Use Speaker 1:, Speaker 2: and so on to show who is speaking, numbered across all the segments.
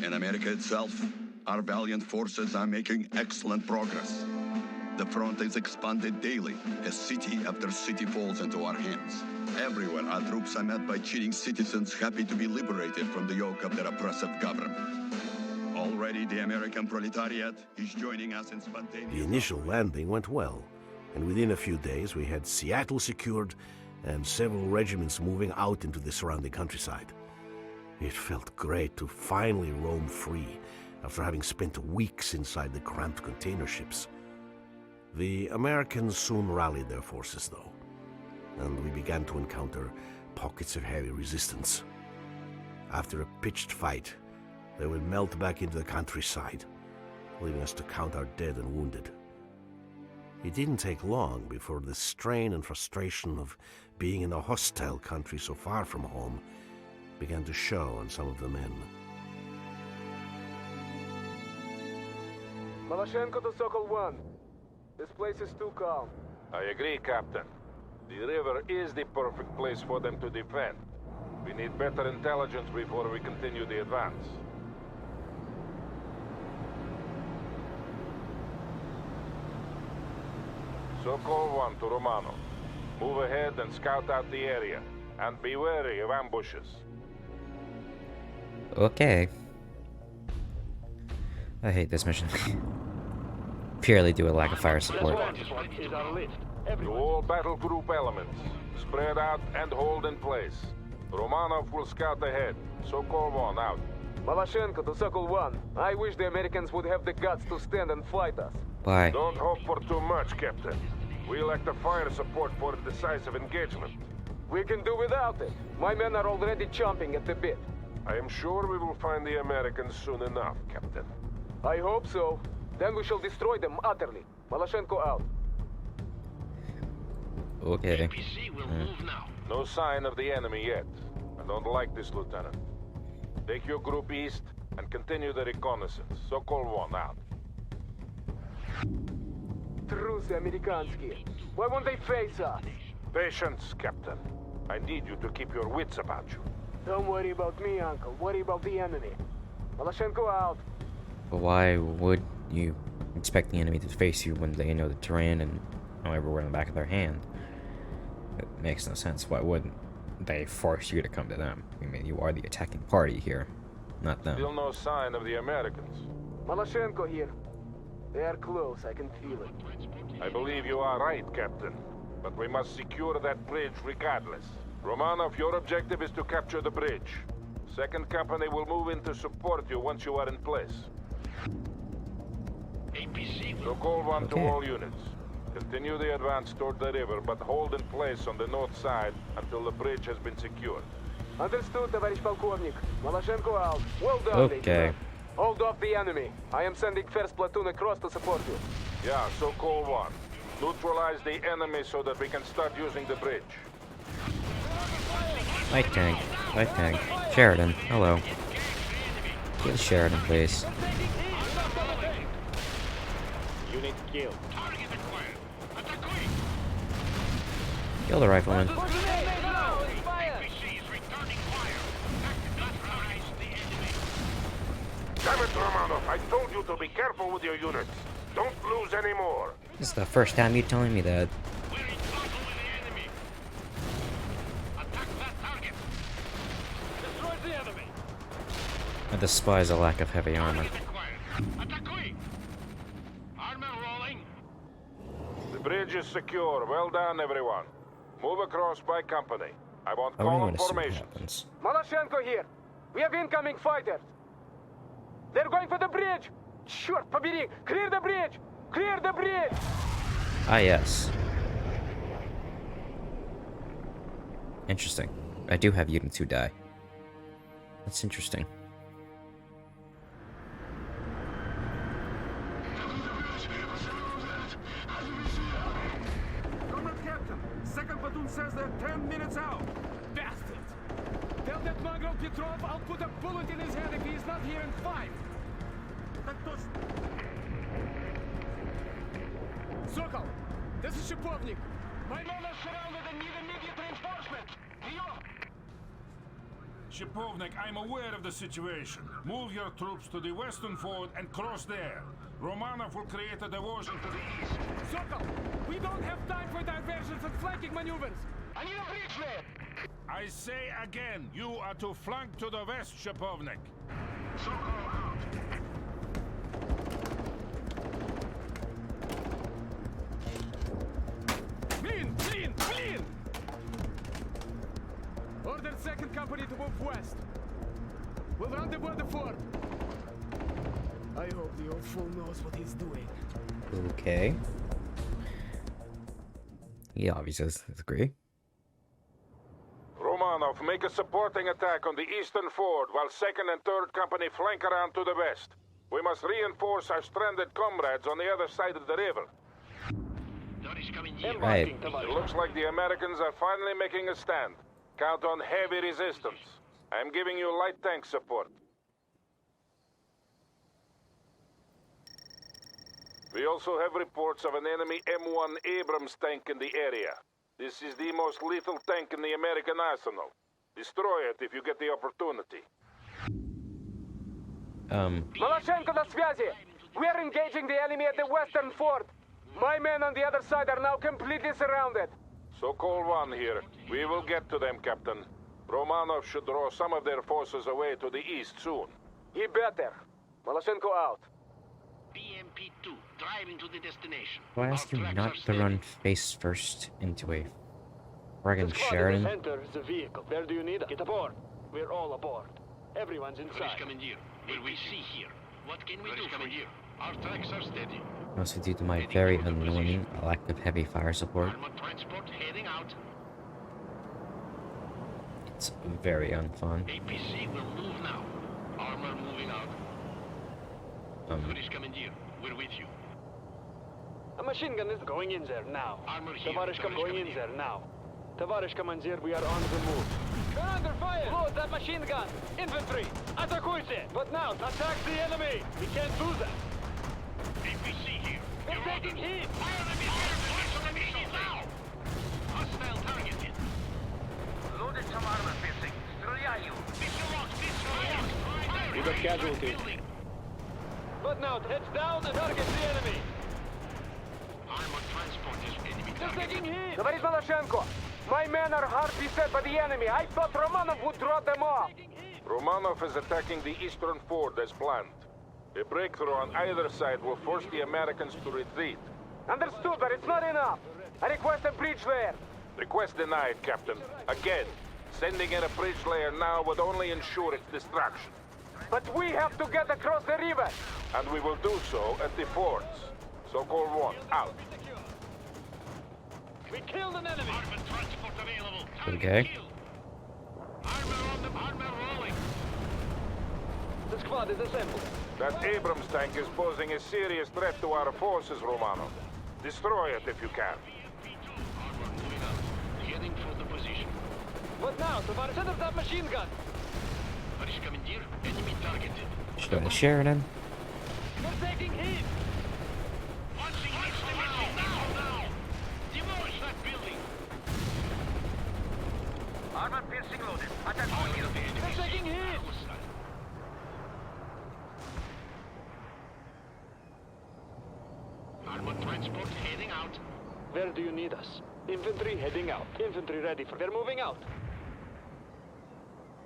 Speaker 1: In America itself, our valiant forces are making excellent progress. The front is expanded daily as city after city falls into our hands. Everywhere, our troops are met by cheating citizens happy to be liberated from the yoke of their oppressive government. Already, the American proletariat is joining us in spontaneous...
Speaker 2: The initial landing went well, and within a few days we had Seattle secured and several regiments moving out into the surrounding countryside. It felt great to finally roam free after having spent weeks inside the cramped container ships. The Americans soon rallied their forces, though, and we began to encounter pockets of heavy resistance. After a pitched fight, they would melt back into the countryside, leaving us to count our dead and wounded. It didn't take long before the strain and frustration of being in a hostile country so far from home began to show on some of the men.
Speaker 3: Maloshenko to Sokol 1. This place is too calm.
Speaker 4: I agree, Captain. The river is the perfect place for them to defend. We need better intelligence before we continue the advance. Sokol 1 to Romano. Move ahead and scout out the area. And be wary of ambushes.
Speaker 5: Okay. I hate this mission. Purely due to lack of fire support.
Speaker 4: To all battle group elements, spread out and hold in place. Romanov will scout ahead. Sokol 1 out.
Speaker 3: Maloshenko to Sokol 1. I wish the Americans would have the guts to stand and fight us.
Speaker 5: Why?
Speaker 4: Don't hope for too much, Captain. We lack the fire support for a decisive engagement.
Speaker 3: We can do without it. My men are already chomping at the bit.
Speaker 4: I am sure we will find the Americans soon enough, Captain.
Speaker 3: I hope so. Then we shall destroy them utterly. Maloshenko out.
Speaker 5: Okay.
Speaker 4: No sign of the enemy yet. I don't like this, Lieutenant. Take your group east and continue the reconnaissance. Sokol 1 out.
Speaker 3: Truce amerikanski. Why won't they face us?
Speaker 4: Patience, Captain. I need you to keep your wits about you.
Speaker 3: Don't worry about me, Uncle. Worry about the enemy. Maloshenko out.
Speaker 5: But why would you expect the enemy to face you when they know the terrain and know everywhere in the back of their hand? It makes no sense. Why wouldn't they force you to come to them? I mean, you are the attacking party here, not them.
Speaker 4: Still no sign of the Americans.
Speaker 3: Maloshenko here. They are close, I can feel it.
Speaker 4: I believe you are right, Captain. But we must secure that bridge regardless. Romanov, your objective is to capture the bridge. Second Company will move in to support you once you are in place. Sokol 1 to all units. Continue the advance toward the river, but hold in place on the north side until the bridge has been secured.
Speaker 3: Understood, товарищ полковник. Maloshenko out. Well done,
Speaker 5: Okay.
Speaker 3: Lieutenant. Hold off the enemy. I am sending first platoon across to support you.
Speaker 4: Yeah, Sokol 1. Neutralize the enemy so that we can start using the bridge.
Speaker 5: Light tank. Light tank. Sheridan. Hello. Kill Sheridan, please.
Speaker 3: Unit killed.
Speaker 5: Kill the rifleman.
Speaker 4: Damn it, Romanov! I told you to be careful with your units. Don't lose any more.
Speaker 5: This is the first time you're telling me that. I despise a lack of heavy armor.
Speaker 4: The bridge is secure. Well done, everyone. Move across by company. I want
Speaker 5: I really
Speaker 4: common
Speaker 5: want to see what
Speaker 4: formations.
Speaker 5: happens.
Speaker 3: Maloshenko here. We have incoming fighters. They're going for the bridge. Черт побери! Clear the bridge! Clear the bridge!
Speaker 5: Ah, yes. Interesting. I do have units who die. That's interesting.
Speaker 6: Comrade Captain, second platoon says they're 10 minutes out. Bastards! Tell that mongrel Petrov I'll put a bullet in his head if he's not here in 5. Sokol, this is Shipovnik. My men are surrounded and need immediate reinforcement. Прием!
Speaker 4: Shipovnik, I'm aware of the situation. Move your troops to the western ford and cross there. Romanov will create a diversion to the east.
Speaker 3: Sokol, we don't have time for diversions and flanking maneuvers. I need a bridge there.
Speaker 4: I say again, you are to flank to the west, Shipovnik.
Speaker 6: Sokol out.
Speaker 3: Clean! Order second company to move west. We'll rendezvous at the fort. I hope the old fool knows what he's doing.
Speaker 5: Okay. He obviously does agree.
Speaker 4: Romanov, make a supporting attack on the eastern ford while second and third company flank around to the west. We must reinforce our stranded comrades on the other side of the river.
Speaker 5: Right.
Speaker 4: It looks like the Americans are finally making a stand. Count on heavy resistance. I'm giving you light tank support. We also have reports of an enemy M1 Abrams tank in the area. This is the most lethal tank in the American arsenal. Destroy it if you get the opportunity.
Speaker 3: Maloshenko на связи! We're engaging the enemy at the western fort. My men on the other side are now completely surrounded.
Speaker 4: Sokol 1 here. We will get to them, Captain. Romanov should draw some of their forces away to the east soon.
Speaker 3: He better. Maloshenko out.
Speaker 7: BMP-2, driving to the destination.
Speaker 5: Do I ask you
Speaker 7: Our tracks
Speaker 5: not
Speaker 7: are
Speaker 5: to
Speaker 7: steady.
Speaker 5: run face first into a friggin' Sheridan?
Speaker 8: Enter the vehicle. Where do you need us? Get aboard. We're all aboard. Everyone's
Speaker 7: Where is
Speaker 8: inside.
Speaker 7: Commandeer? Will we see here? What can we do, Commandeer? Our tracks are steady.
Speaker 5: Also due to my very annoying lack of heavy fire support.
Speaker 7: Armored transport heading out.
Speaker 5: It's very unfun.
Speaker 7: APC will move now. Armor moving out. British Commandeer, we're with you.
Speaker 8: A machine gun is going in there now.
Speaker 7: Armor here.
Speaker 8: Tavarish
Speaker 7: Tavarish
Speaker 8: going in
Speaker 7: Commandeer.
Speaker 8: there now. Tavarish Commandeer, we are on the move. You're under fire! Load that machine gun! Infantry! Атакуйте! But now, attack the enemy! We can't do that!
Speaker 7: APC here.
Speaker 8: We're
Speaker 7: You're
Speaker 8: taking
Speaker 7: ordered.
Speaker 8: heat!
Speaker 7: Fire on the missile! Fire on the missile now! Hostile targeted.
Speaker 9: Loaded some armor piercing. Стреляю!
Speaker 7: Missile locked! Missile locked! Fire!
Speaker 8: We got casualties.
Speaker 7: Building.
Speaker 8: But now, heads down and target the enemy!
Speaker 7: Armored transport is enemy
Speaker 8: They're
Speaker 7: targeted.
Speaker 8: taking heat!
Speaker 3: Говорит Maloshenko. My men are hard beset by the enemy. I thought Romanov would draw them off.
Speaker 4: Romanov is attacking the eastern ford as planned. A breakthrough on either side will force the Americans to retreat.
Speaker 3: Understood, but it's not enough. I request a bridge there.
Speaker 4: Request denied, Captain. Again, sending in a bridge layer now would only ensure its destruction.
Speaker 3: But we have to get across the river.
Speaker 4: And we will do so at the forts. Sokol 1, out.
Speaker 8: We killed an enemy!
Speaker 7: Armored transport available. Target
Speaker 5: Okay.
Speaker 7: killed. Armor on the armor rolling.
Speaker 8: The squad is assembled.
Speaker 4: That Abrams tank is posing a serious threat to our forces, Romanov. Destroy it if you can.
Speaker 7: BMP-2. Armor moving out. Heading for the position.
Speaker 8: But now, Tavarish, set up that machine gun!
Speaker 7: British Commandeer, enemy targeted.
Speaker 5: Should I Sheridan?
Speaker 8: We're taking heat!
Speaker 7: Launching missile now! Demolish that building!
Speaker 9: Armor piercing loaded. Атакую!
Speaker 8: They're taking heat!
Speaker 7: Armored transport heading out.
Speaker 8: Where do you need us? Infantry heading out. Infantry ready for... We're moving out.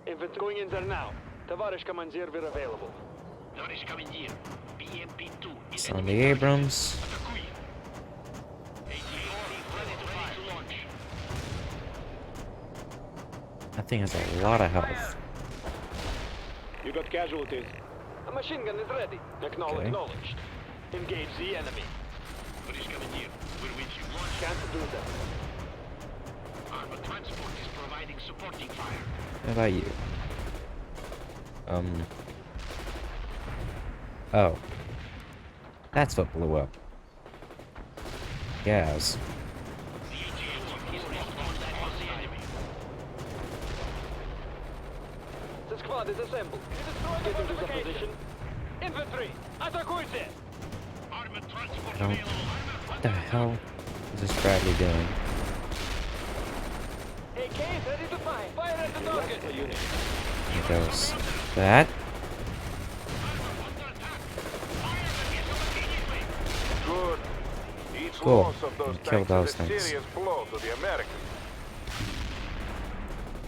Speaker 8: Infantry going in there now. Tavarish Commandeer, we're available.
Speaker 7: British Commandeer, BMP-2 is
Speaker 5: It's on
Speaker 7: enemy
Speaker 5: the Abrams.
Speaker 7: Atakui. AT-4 ready to launch.
Speaker 5: That thing has a lot of health.
Speaker 8: You got casualties. A machine gun is ready.
Speaker 5: Okay.
Speaker 8: Acknowledged. Engage the enemy.
Speaker 7: British Commandeer, we're with you.
Speaker 8: Can't do that.
Speaker 7: Armored transport is providing supporting fire.
Speaker 5: How about you? Oh. That's what blew up. Gas.
Speaker 7: The AT-4 is responsible for the enemy.
Speaker 8: The squad is assembled. Get into the position. Infantry, атакуйте!
Speaker 7: Armored transport
Speaker 5: Don't-
Speaker 7: available.
Speaker 5: What the hell is this Bradley doing?
Speaker 8: AK is ready to fire. Fire at the target.
Speaker 5: There goes that.
Speaker 4: Good. Each
Speaker 5: Cool.
Speaker 4: loss of those
Speaker 5: We killed
Speaker 4: tanks
Speaker 5: those
Speaker 4: is a
Speaker 5: things.
Speaker 4: serious blow to the Americans.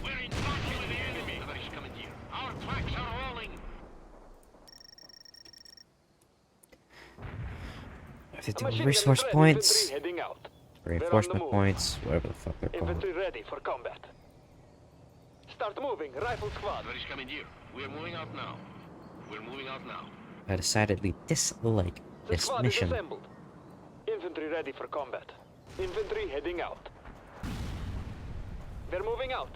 Speaker 7: We're in touch with the enemy. Товарищ командир, our tracks are rolling.
Speaker 5: 50
Speaker 8: Machine gun
Speaker 5: resource
Speaker 8: is ready.
Speaker 5: points,
Speaker 8: Infantry heading out.
Speaker 5: reinforcement
Speaker 8: move.
Speaker 5: points, whatever the fuck they're called.
Speaker 8: Infantry ready for combat. Start moving, rifle squad.
Speaker 7: Товарищ командир, we're moving out now. We're moving out now.
Speaker 5: I decidedly dislike
Speaker 8: The
Speaker 5: this
Speaker 8: squad
Speaker 5: mission.
Speaker 8: is assembled. Infantry ready for combat. Infantry heading out. They're moving out.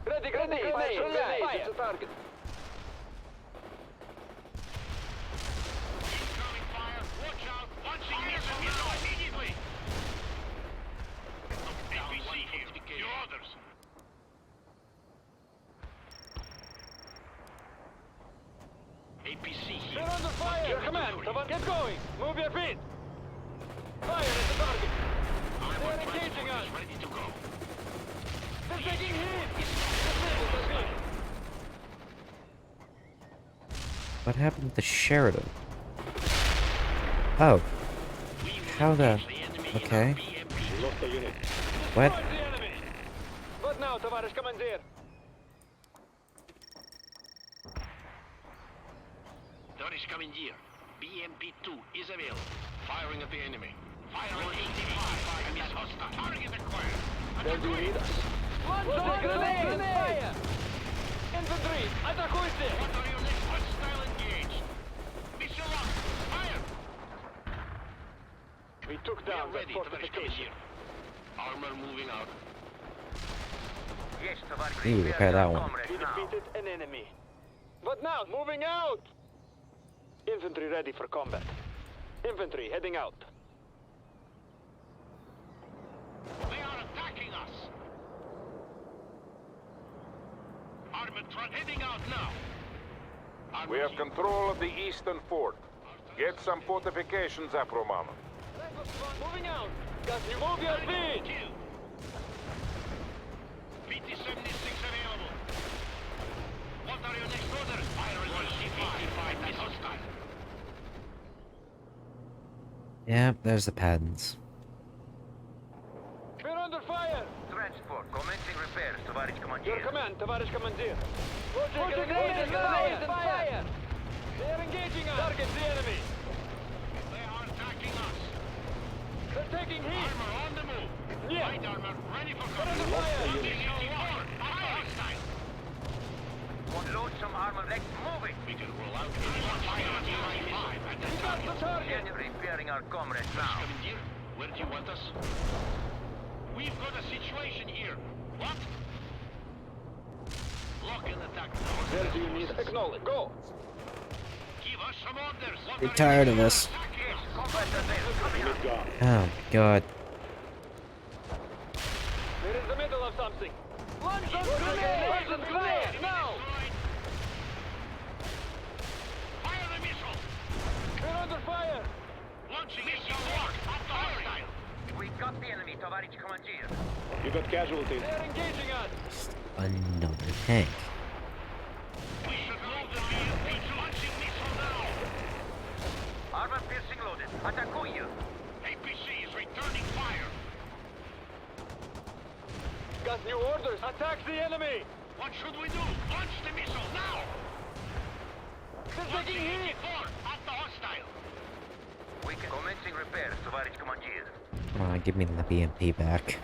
Speaker 8: Ready, grenade, fire. It's a target.
Speaker 7: Incoming fire. Watch out. Launching missile immediately. APC here. Your orders. APC here.
Speaker 8: They're under fire. Your command. Get going. Move your feet. Fire at the target. They're engaging us.
Speaker 7: Ready to go.
Speaker 8: They're taking heat. Disabled the feet.
Speaker 5: What happened to the Sheridan? Oh. How the... Okay. What?
Speaker 8: Destroy the enemy. What now, товарищ командир?
Speaker 7: Товарищ командир, BMP-2 is available. Firing at the enemy. Fire on 85. Enemy hostile. Target acquired.
Speaker 8: Then you need us. Launch grenade! Fire! Infantry, атакуйте!
Speaker 7: What are your next hostile engaged? Missile up. Fire!
Speaker 8: We took
Speaker 7: We are
Speaker 8: down that
Speaker 7: ready, товарищ
Speaker 8: fortification.
Speaker 7: командир. Armor moving out.
Speaker 9: Yes, товарищ.
Speaker 5: Ooh, repair that one.
Speaker 8: We defeated an enemy. What now? Moving out! Infantry ready for combat. Infantry heading out.
Speaker 7: They are attacking us. Armored truck heading out now.
Speaker 4: We have control of the eastern fort. Get some fortifications up, Romano.
Speaker 8: Moving out! Got you move your feet!
Speaker 7: PT-76 available. What are your next orders? Fire on 85 is hostile.
Speaker 5: Yeah, there's the patents.
Speaker 8: We're under fire!
Speaker 9: Transport, commencing repairs, товарищ
Speaker 8: Your
Speaker 9: командир.
Speaker 8: command, товарищ командир. Roger, grenade and fire! They're engaging us! Target the enemy!
Speaker 7: They are attacking us.
Speaker 8: They're taking heat!
Speaker 7: Armor on the move.
Speaker 8: Yeah.
Speaker 7: Light armor ready for
Speaker 8: We're
Speaker 7: combat.
Speaker 8: under fire!
Speaker 7: Hostile.
Speaker 9: Load some armor. Let's move it.
Speaker 7: We can roll out any more fire on 85 at that
Speaker 8: We got the target!
Speaker 9: Repairing our comrades now.
Speaker 7: Commandeer, where do you want us? We've got a situation here. What? Lock and attack.
Speaker 8: Where do you need us? Acknowledge. Go!
Speaker 7: Give us some orders. What
Speaker 5: We're
Speaker 7: are
Speaker 5: tired
Speaker 7: you
Speaker 5: of this.
Speaker 7: attacking us?
Speaker 9: Combat available. Coming up.
Speaker 5: Oh, God.
Speaker 8: We're in the middle of something. Launch those grenades! Fire! Now!
Speaker 7: Fire the missile.
Speaker 8: We're under fire!
Speaker 7: Launching missile lock. At the hostile.
Speaker 9: We got the enemy, товарищ командир.
Speaker 6: You got casualties.
Speaker 8: They're engaging us!
Speaker 5: Another tank.
Speaker 7: We should move the BMP to launching missile now.
Speaker 9: Armor piercing loaded. Атакую.
Speaker 7: APC is returning fire.
Speaker 8: Got new orders! Attack the enemy!
Speaker 7: What should we do? Launch the missile now.
Speaker 8: They're taking heat!
Speaker 7: 84 at the hostile.
Speaker 9: We can commencing repairs, товарищ командир.
Speaker 5: Come on, give me the BMP back.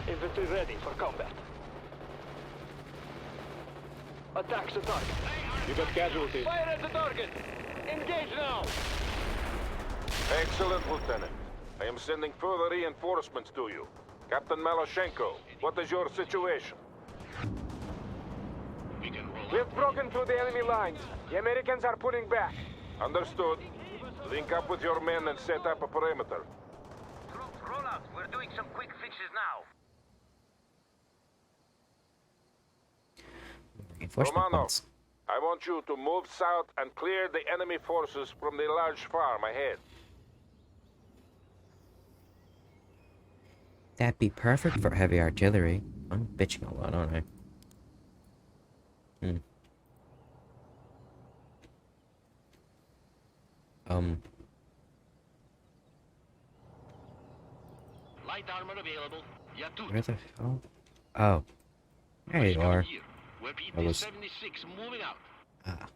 Speaker 8: Infantry ready for combat. Attack the target.
Speaker 6: You got casualties.
Speaker 8: Fire at the target! Engage now!
Speaker 4: Excellent, Lieutenant. I am sending further reinforcements to you. Captain Maloshenko, what is your situation?
Speaker 7: We can roll
Speaker 3: We've broken through the enemy lines. The Americans are pulling back.
Speaker 4: Understood. Link up with your men and set up a perimeter.
Speaker 9: Troops, roll out. We're doing some quick fixes now.
Speaker 5: Reinforcement
Speaker 4: Romanov,
Speaker 5: points.
Speaker 4: I want you to move south and clear the enemy forces from the large farm ahead.
Speaker 5: That'd be perfect for heavy artillery. I'm bitching a lot, aren't I?
Speaker 7: Light armor available.
Speaker 5: Where the hell? Oh. There you are. I was...
Speaker 7: 76 moving out.
Speaker 5: Ah.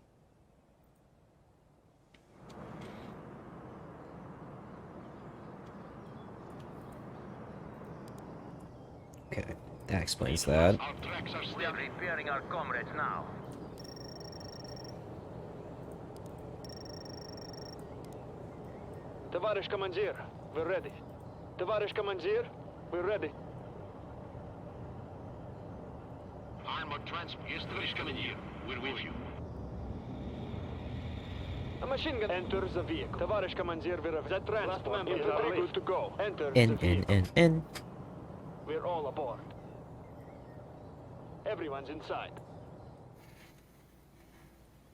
Speaker 5: Okay, that explains that.
Speaker 7: Our tracks are
Speaker 9: We are
Speaker 7: steady.
Speaker 9: repairing our comrades now.
Speaker 8: Товарищ командир, we're ready. Товарищ командир, we're ready.
Speaker 7: Armored transport. Yes, товарищ командир. We're with you.
Speaker 8: A machine gun enters the vehicle. Товарищ командир, we're the transport. Infantry good to go. Enter the vehicle.
Speaker 5: In.
Speaker 8: We're all aboard. Everyone's inside.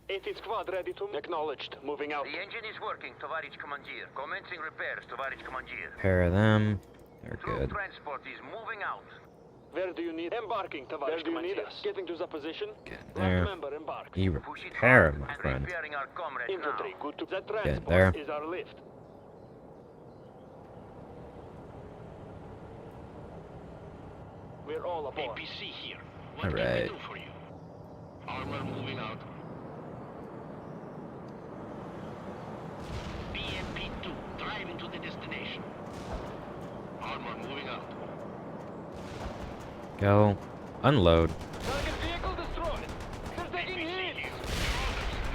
Speaker 8: 80th squad ready to... Acknowledged. Moving out.
Speaker 9: The engine is working, Товарищ командир. Commencing repairs, Товарищ командир.
Speaker 5: Pair of them. They're
Speaker 9: Troop
Speaker 5: good.
Speaker 9: transport is moving out.
Speaker 8: Where do you need... Embarking, Tavares. Where do you need us? Getting to the position.
Speaker 5: Get
Speaker 8: Last
Speaker 5: there.
Speaker 8: member embark.
Speaker 5: You
Speaker 9: Push it
Speaker 5: repair,
Speaker 9: hard
Speaker 5: my
Speaker 9: and
Speaker 5: friend.
Speaker 9: repairing our comrades
Speaker 8: Infantry,
Speaker 9: now.
Speaker 8: good to... The
Speaker 5: there.
Speaker 8: transport is our lift. We're all aboard.
Speaker 7: APC here. What can
Speaker 5: Alright.
Speaker 7: we do for you? Armor moving out. BMP-2, driving to the destination. Armor moving out.
Speaker 5: Go. Unload.
Speaker 8: Target vehicle destroyed. They're taking hits.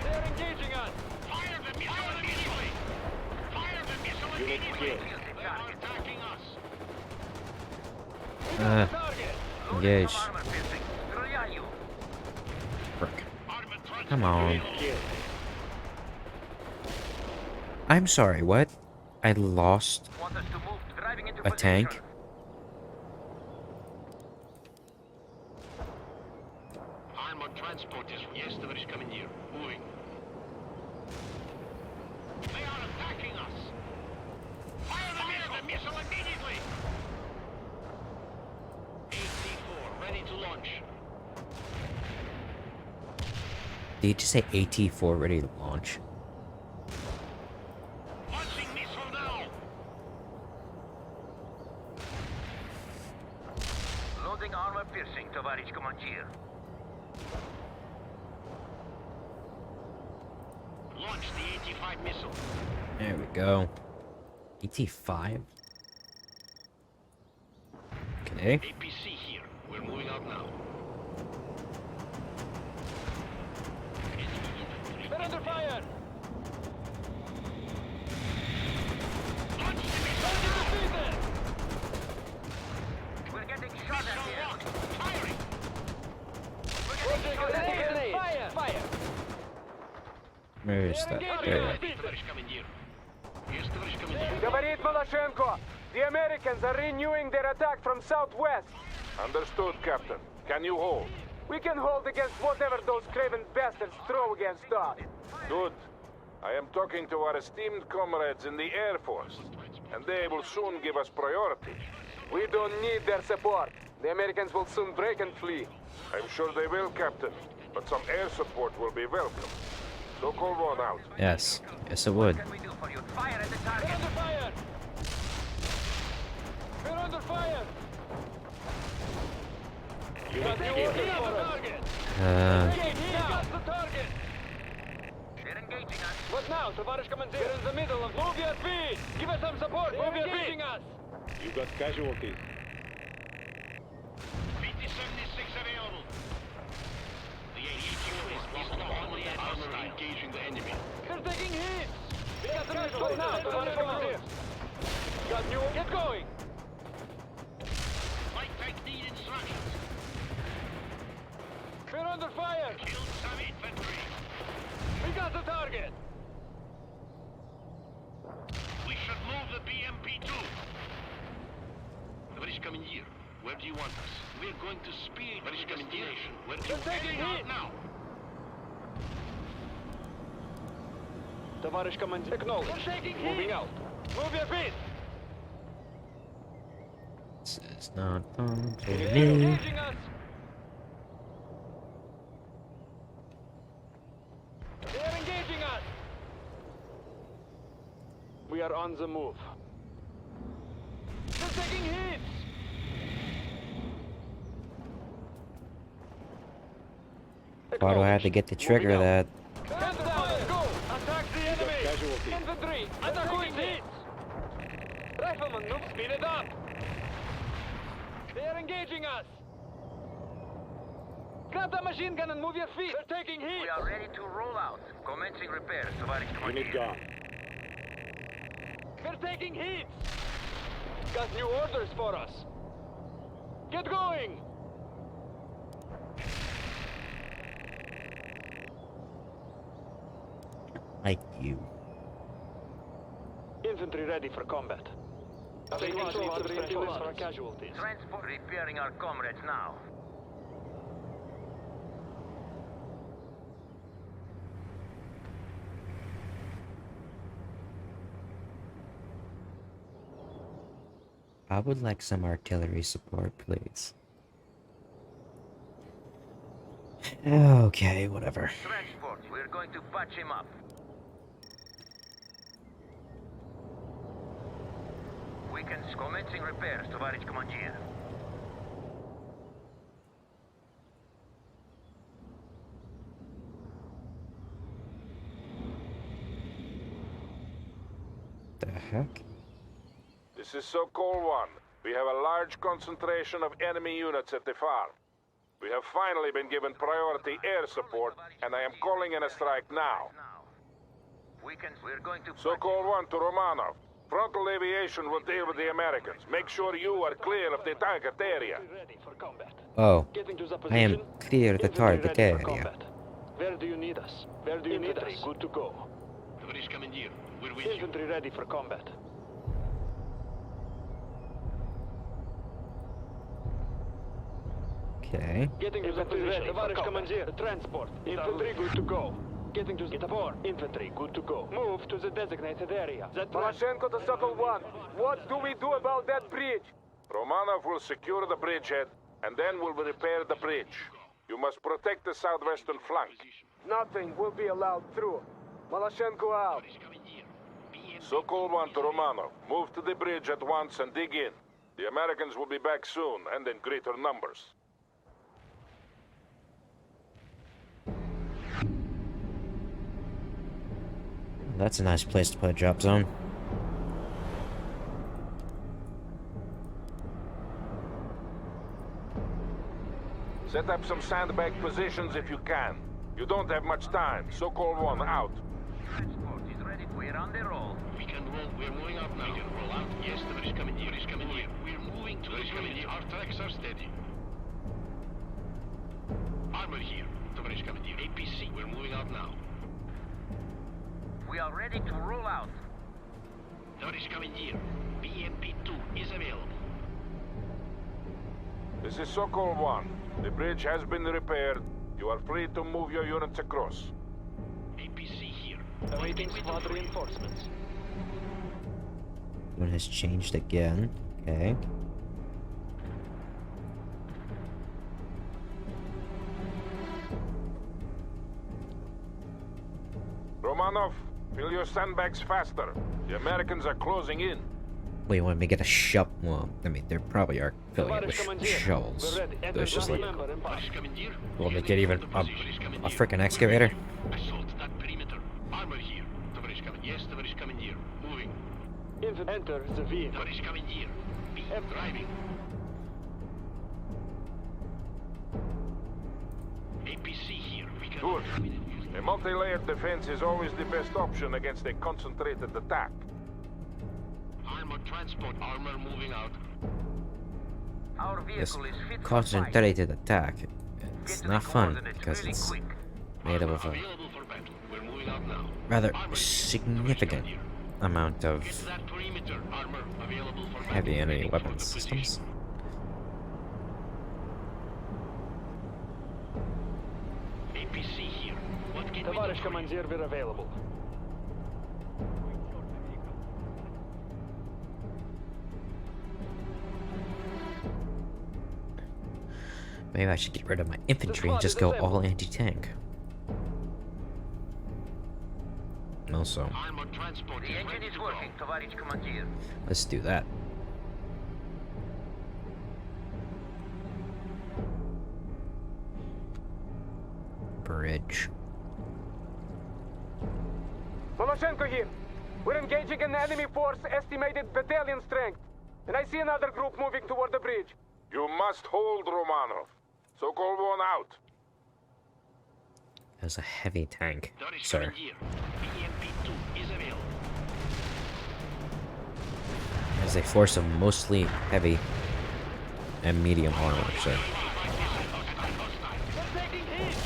Speaker 8: They're engaging us.
Speaker 7: Fire the missile immediately! Fire the missile immediately! They are attacking us!
Speaker 8: Target.
Speaker 5: Engage.
Speaker 9: Armor piercing. Стреляю.
Speaker 5: Frick.
Speaker 7: Armored transport
Speaker 5: Come on.
Speaker 7: available.
Speaker 5: I'm sorry, what? I lost
Speaker 9: Want us to move, driving into
Speaker 5: a tank?
Speaker 9: position.
Speaker 7: Armored transport is... Yes, товарищ командир. Moving. They are attacking us! Fire the missile immediately! AT-4, ready to launch.
Speaker 5: Did you just say AT-4 ready to launch?
Speaker 7: Launching missile now!
Speaker 9: Loading armor piercing, Товарищ командир.
Speaker 7: Launch the AT-5 missile.
Speaker 5: There we go. AT-5? Okay.
Speaker 7: APC here. We're moving out now.
Speaker 8: They're under fire.
Speaker 7: Launch the missile now!
Speaker 8: Defeated.
Speaker 9: We're getting shot at
Speaker 7: Missile
Speaker 9: here.
Speaker 7: launched. Firing!
Speaker 8: Grenade. Fire. Fire.
Speaker 5: Where is that? There.
Speaker 7: Товарищ командир. Yes, товарищ командир.
Speaker 3: Говорит Maloshenko. The Americans are renewing their attack from southwest.
Speaker 4: Understood, Captain. Can you hold?
Speaker 3: We can hold against whatever those craven bastards throw against us.
Speaker 4: Good. I am talking to our esteemed comrades in the Air Force, and they will soon give us priority.
Speaker 3: We don't need their support. The Americans will soon break and flee.
Speaker 4: I'm sure they will, Captain, but some air support will be welcome. Local run out.
Speaker 5: Yes. Yes, it would.
Speaker 9: What can we do for you? Fire at the
Speaker 8: They're
Speaker 9: target.
Speaker 8: under fire. We're under fire. You got the target. Got the target.
Speaker 9: They're engaging us.
Speaker 8: What now, Tavares Commander? We're in the middle of... Move your feet. Give us some support. Move your feet. Us.
Speaker 6: You got casualties.
Speaker 7: BT-76 available. The AT-4 is lost only at armor engaging the enemy.
Speaker 8: They're taking hits. We got the right now, Tavares Commander. Got you. Get going.
Speaker 7: Light tank need instructions.
Speaker 8: We're under fire.
Speaker 7: Killed some infantry.
Speaker 8: We got the target.
Speaker 7: We should move the BMP-2. Товарищ командир, where do you want us? We're going to speed the destination. Where do you
Speaker 8: They're taking
Speaker 7: heading out
Speaker 8: hit.
Speaker 7: now?
Speaker 8: Tavares Commander. Acknowledged. Moving out. Move your feet.
Speaker 5: This is not fun for
Speaker 8: They're
Speaker 5: me.
Speaker 8: engaging us. They're engaging us. We are on the move. They're taking hits.
Speaker 5: Why do I have to get the trigger of that?
Speaker 8: Hands down, let's go! Attack the enemy! Infantry, attack hits! Riflemen, move, speed it up! They are engaging us! Grab that machine gun and move your feet! They're taking hits!
Speaker 9: We are ready to roll out. Commencing repairs, Tavares Commander.
Speaker 8: They're taking hits! Got new orders for us! Get going!
Speaker 5: Like you.
Speaker 8: Infantry ready for combat. Taking for our casualties.
Speaker 9: Transport repairing our comrades now.
Speaker 5: I would like some artillery support, please. Okay, whatever.
Speaker 9: Transport, we're going to patch him up. Weekends commencing repairs, Tavares Commander.
Speaker 5: The heck?
Speaker 4: This is Sokol 1. We have a large concentration of enemy units at the farm. We have finally been given priority air support, and I am calling in a strike now.
Speaker 9: Weekends, we're going to
Speaker 4: Sokol 1 to Romanov. Frontal aviation will deal with the Americans. Make sure you are clear of the target area.
Speaker 8: Ready for combat.
Speaker 5: Oh,
Speaker 8: Getting to the
Speaker 5: I am
Speaker 8: position.
Speaker 5: clear the
Speaker 8: Infantry
Speaker 5: target
Speaker 8: ready for
Speaker 5: area.
Speaker 8: combat. Where do you need us? Where do you need us? Good to go.
Speaker 7: Tavares Commander, we're with you.
Speaker 8: Infantry ready for combat.
Speaker 5: Okay.
Speaker 8: Getting to the position. Tavares Commander, the transport. Infantry good to go. Getting to the port. Infantry good to go. Move to the designated area.
Speaker 3: Poroshenko to Sokol 1. What do we do about that bridge?
Speaker 4: Romanov will secure the bridgehead, and then we'll repair the bridge. You must protect the southwestern flank.
Speaker 3: Nothing will be allowed through. Poroshenko out.
Speaker 4: Sokol 1 to Romanov. Move to the bridge at once and dig in. The Americans will be back soon, and in greater numbers.
Speaker 5: That's a nice place to put a drop zone.
Speaker 4: Set up some sandbag positions if you can. You don't have much time. Sokol 1 out.
Speaker 9: Transport is ready. We're on the roll.
Speaker 7: We can roll. We're moving out now. We can roll out. Yes, Tavares Commander. Tavares Commander. We're moving to Tavares Commander. Our tracks are steady. Armor here. Tavares Commander. APC. We're moving out now.
Speaker 9: We are ready to roll out.
Speaker 7: Tavares Commander. BMP-2 is available.
Speaker 4: This is Sokol 1. The bridge has been repaired. You are free to move your units across.
Speaker 7: APC here.
Speaker 8: Awaiting squad reinforcements.
Speaker 5: One has changed again. Okay.
Speaker 4: Romanov, fill your sandbags faster. The Americans are closing in.
Speaker 5: Wait, when we get a shovel, well, I mean, they probably are filling it
Speaker 8: Tavares
Speaker 5: with
Speaker 8: Commander,
Speaker 5: shovels.
Speaker 8: we're ready.
Speaker 5: So it's just like,
Speaker 7: Tavares Commander.
Speaker 5: will they get even a freaking excavator?
Speaker 7: Assault that perimeter. Armor here. Tavares Commander. Yes, Tavares Commander. Moving.
Speaker 8: Enter the vehicle.
Speaker 7: Tavares Commander. BM driving. APC here. We can...
Speaker 4: Good. A multi-layered defense is always the best option against a concentrated attack.
Speaker 7: Armor transport. Armor moving out.
Speaker 9: Our
Speaker 5: This
Speaker 9: vehicle is fit for fight.
Speaker 5: concentrated attack.
Speaker 9: Get
Speaker 5: It's
Speaker 9: to
Speaker 5: not
Speaker 9: the
Speaker 5: fun
Speaker 9: coordinates
Speaker 5: because
Speaker 9: really
Speaker 5: it's
Speaker 9: quick.
Speaker 5: made up of a
Speaker 7: Available for battle. We're moving out now.
Speaker 5: rather
Speaker 7: Armor here.
Speaker 5: significant
Speaker 7: Tavares Commander.
Speaker 5: amount
Speaker 7: Get
Speaker 5: of
Speaker 7: to that perimeter. Armor available for battle.
Speaker 5: heavy enemy
Speaker 7: Heading for
Speaker 5: weapon
Speaker 7: the
Speaker 5: systems.
Speaker 7: position. APC here. What can we do
Speaker 8: Tavares
Speaker 7: for you?
Speaker 8: Commander, we're available.
Speaker 5: Maybe I should get rid of my infantry and just go all anti-tank. Also,
Speaker 7: Armored transport
Speaker 9: The
Speaker 7: is
Speaker 9: engine
Speaker 7: ready
Speaker 9: is
Speaker 7: to go.
Speaker 9: working, Товарищ командир.
Speaker 5: let's do that. Bridge.
Speaker 3: Voloshenko here. We're engaging an enemy force estimated battalion strength. And I see another group moving toward the bridge.
Speaker 4: You must hold, Romanov. So-called one out.
Speaker 5: There's a heavy tank,
Speaker 7: Tоварищ
Speaker 5: sir.
Speaker 7: командир, BMP-2 is available.
Speaker 5: As a force of mostly heavy and medium armor, sir.
Speaker 8: We're taking heat!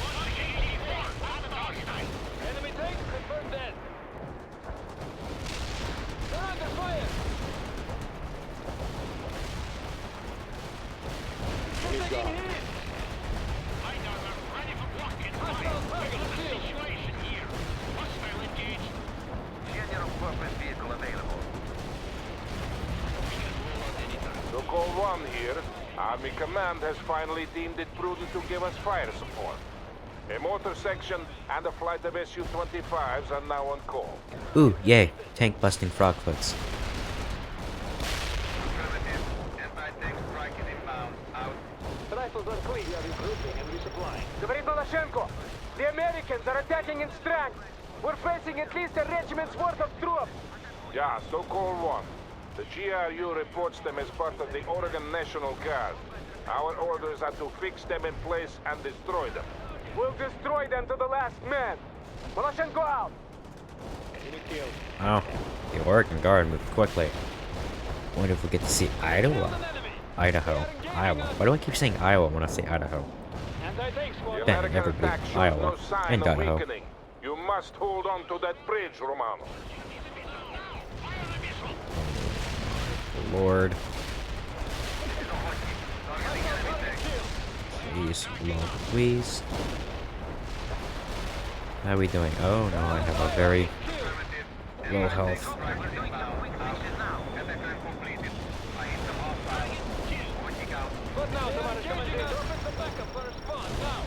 Speaker 8: Enemy tank confirmed dead. They're under fire! We're taking heat!
Speaker 7: Fighters are ready for block and fire.
Speaker 8: Hostile target
Speaker 7: What's the
Speaker 8: field.
Speaker 7: situation here? Hostile engaged.
Speaker 9: General purpose vehicle available.
Speaker 7: We can roll out anytime.
Speaker 4: So-called one here. Army Command has finally deemed it prudent to give us fire support. A motor section and a flight of Su-25s are now on call.
Speaker 5: Ooh, yay. Tank busting frogfoots.
Speaker 9: Affirmative. Anti-tank strike is inbound. Out.
Speaker 8: Rifles are clean. We are recruiting and resupplying.
Speaker 3: Говорит Voloshenko. The Americans are attacking in strength. We're facing at least a regiment's worth of troops.
Speaker 4: Yeah, so-called one. The GRU reports them as part of the Oregon National Guard. Our orders are to fix them in place and destroy them.
Speaker 3: We'll destroy them to the last man. Voloshenko out.
Speaker 8: Enemy killed.
Speaker 5: Oh, the Oregon Guard moved quickly. Wonder if we get to see Iowa. Idaho. Iowa. Why do I keep saying Iowa when I say Idaho?
Speaker 8: Anti-tank
Speaker 4: The
Speaker 8: squad.
Speaker 5: Yeah,
Speaker 4: American
Speaker 5: never beat
Speaker 4: attack shows
Speaker 5: Iowa
Speaker 4: no sign
Speaker 5: and
Speaker 4: of
Speaker 5: Idaho.
Speaker 4: weakening. You must hold on to that bridge, Romano.
Speaker 5: Lord. Jeez, Louise. How are we doing? Oh no, I have a very low health.
Speaker 9: We're doing some quick fixes now. Attack completed. I hit some hostiles. Working out.
Speaker 8: What now, Tоварищ командир? Open the backup for response now.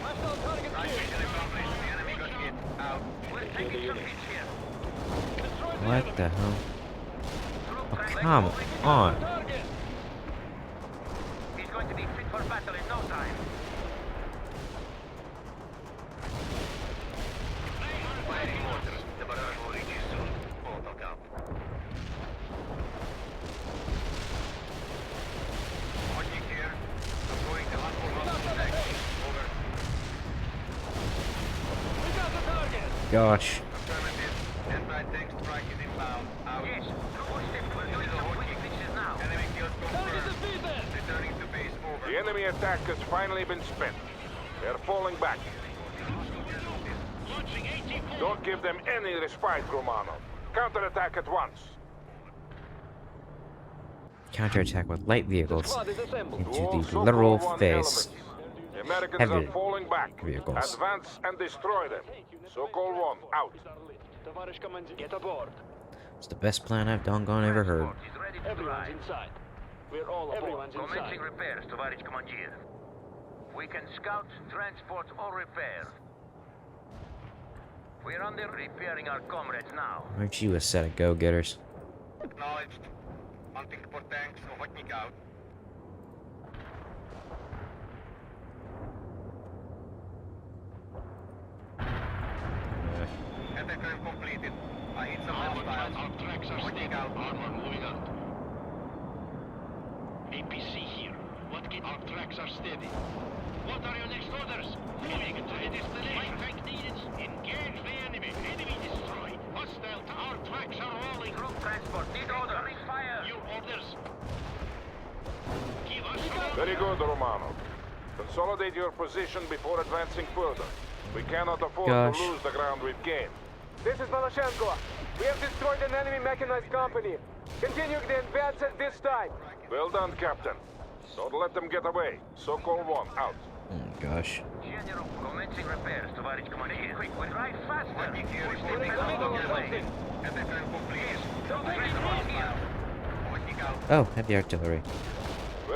Speaker 8: Hostile target
Speaker 9: Right
Speaker 8: killed.
Speaker 9: mission accomplished. The enemy got hit. Out. We're taking some hits here.
Speaker 8: Destroy the
Speaker 5: What
Speaker 8: enemy.
Speaker 5: the hell?
Speaker 9: Troop
Speaker 5: Oh,
Speaker 9: transport
Speaker 5: come
Speaker 9: moving
Speaker 5: on.
Speaker 8: Target.
Speaker 9: He's going to be fit for battle in no time. Firing orders. The barrage will reach you soon. Auto cap. Watching here. I'm going to hunt for hostile tanks. Over.
Speaker 8: We got the target.
Speaker 5: Gosh.
Speaker 9: Affirmative. Anti-tank strike is inbound. Out. Yes. Through step. We're doing some quick fixes now. Enemy kills
Speaker 8: Target
Speaker 9: confirmed.
Speaker 8: defeated.
Speaker 9: Returning to base. Over.
Speaker 4: The enemy attack has finally been spent. They're falling back.
Speaker 7: Launching 84.
Speaker 4: Don't give them any respite, Romano. Counterattack at once.
Speaker 5: Counterattack with light vehicles
Speaker 8: Squad is assembled.
Speaker 5: into
Speaker 4: All
Speaker 5: the
Speaker 4: so-called
Speaker 5: literal
Speaker 4: one
Speaker 5: face.
Speaker 4: elements. The Americans
Speaker 5: Heavy
Speaker 4: are falling back.
Speaker 5: vehicles.
Speaker 4: Advance and destroy them. So-called one out.
Speaker 8: Tоварищ командир, get aboard.
Speaker 5: It's the best plan I've doggone ever heard.
Speaker 9: Is ready to
Speaker 8: Everyone's
Speaker 9: drive.
Speaker 8: inside. We're all aboard. Everyone's inside.
Speaker 9: Commencing repairs, Товарищ командир. We can scout, transport, or repair. We're on the repairing our comrades now.
Speaker 5: Aren't you a set of go-getters?
Speaker 9: Acknowledged. Hunting for tanks, Ochotnik out. Attack completed. I hit some hostiles.
Speaker 7: Our tracks are
Speaker 9: Ochotnik
Speaker 7: steady.
Speaker 9: out.
Speaker 7: Armor moving out. APC here. What get our tracks are steady. What are your next orders? Moving to the destination. Light tank needed. Engage the enemy. Enemy destroyed. Hostile. Our tracks are rolling.
Speaker 9: Group transport. Need order. Fire.
Speaker 7: Your orders. Give us some
Speaker 4: Very good, Romano. Consolidate your position before advancing further. We cannot afford
Speaker 5: Gosh.
Speaker 4: to lose the ground we've gained.
Speaker 3: This is Voloshenko. We have destroyed an enemy mechanized company. Continuing the advance at this time.
Speaker 4: Well done, Captain. Don't let them get away. So-called one out.
Speaker 5: Oh gosh.
Speaker 9: General, commencing repairs, Товарищ командир. Quick, we drive faster.
Speaker 8: We're in the middle of something.
Speaker 9: Attack complete. Don't take it here. Ochotnik out.
Speaker 5: Oh, heavy artillery.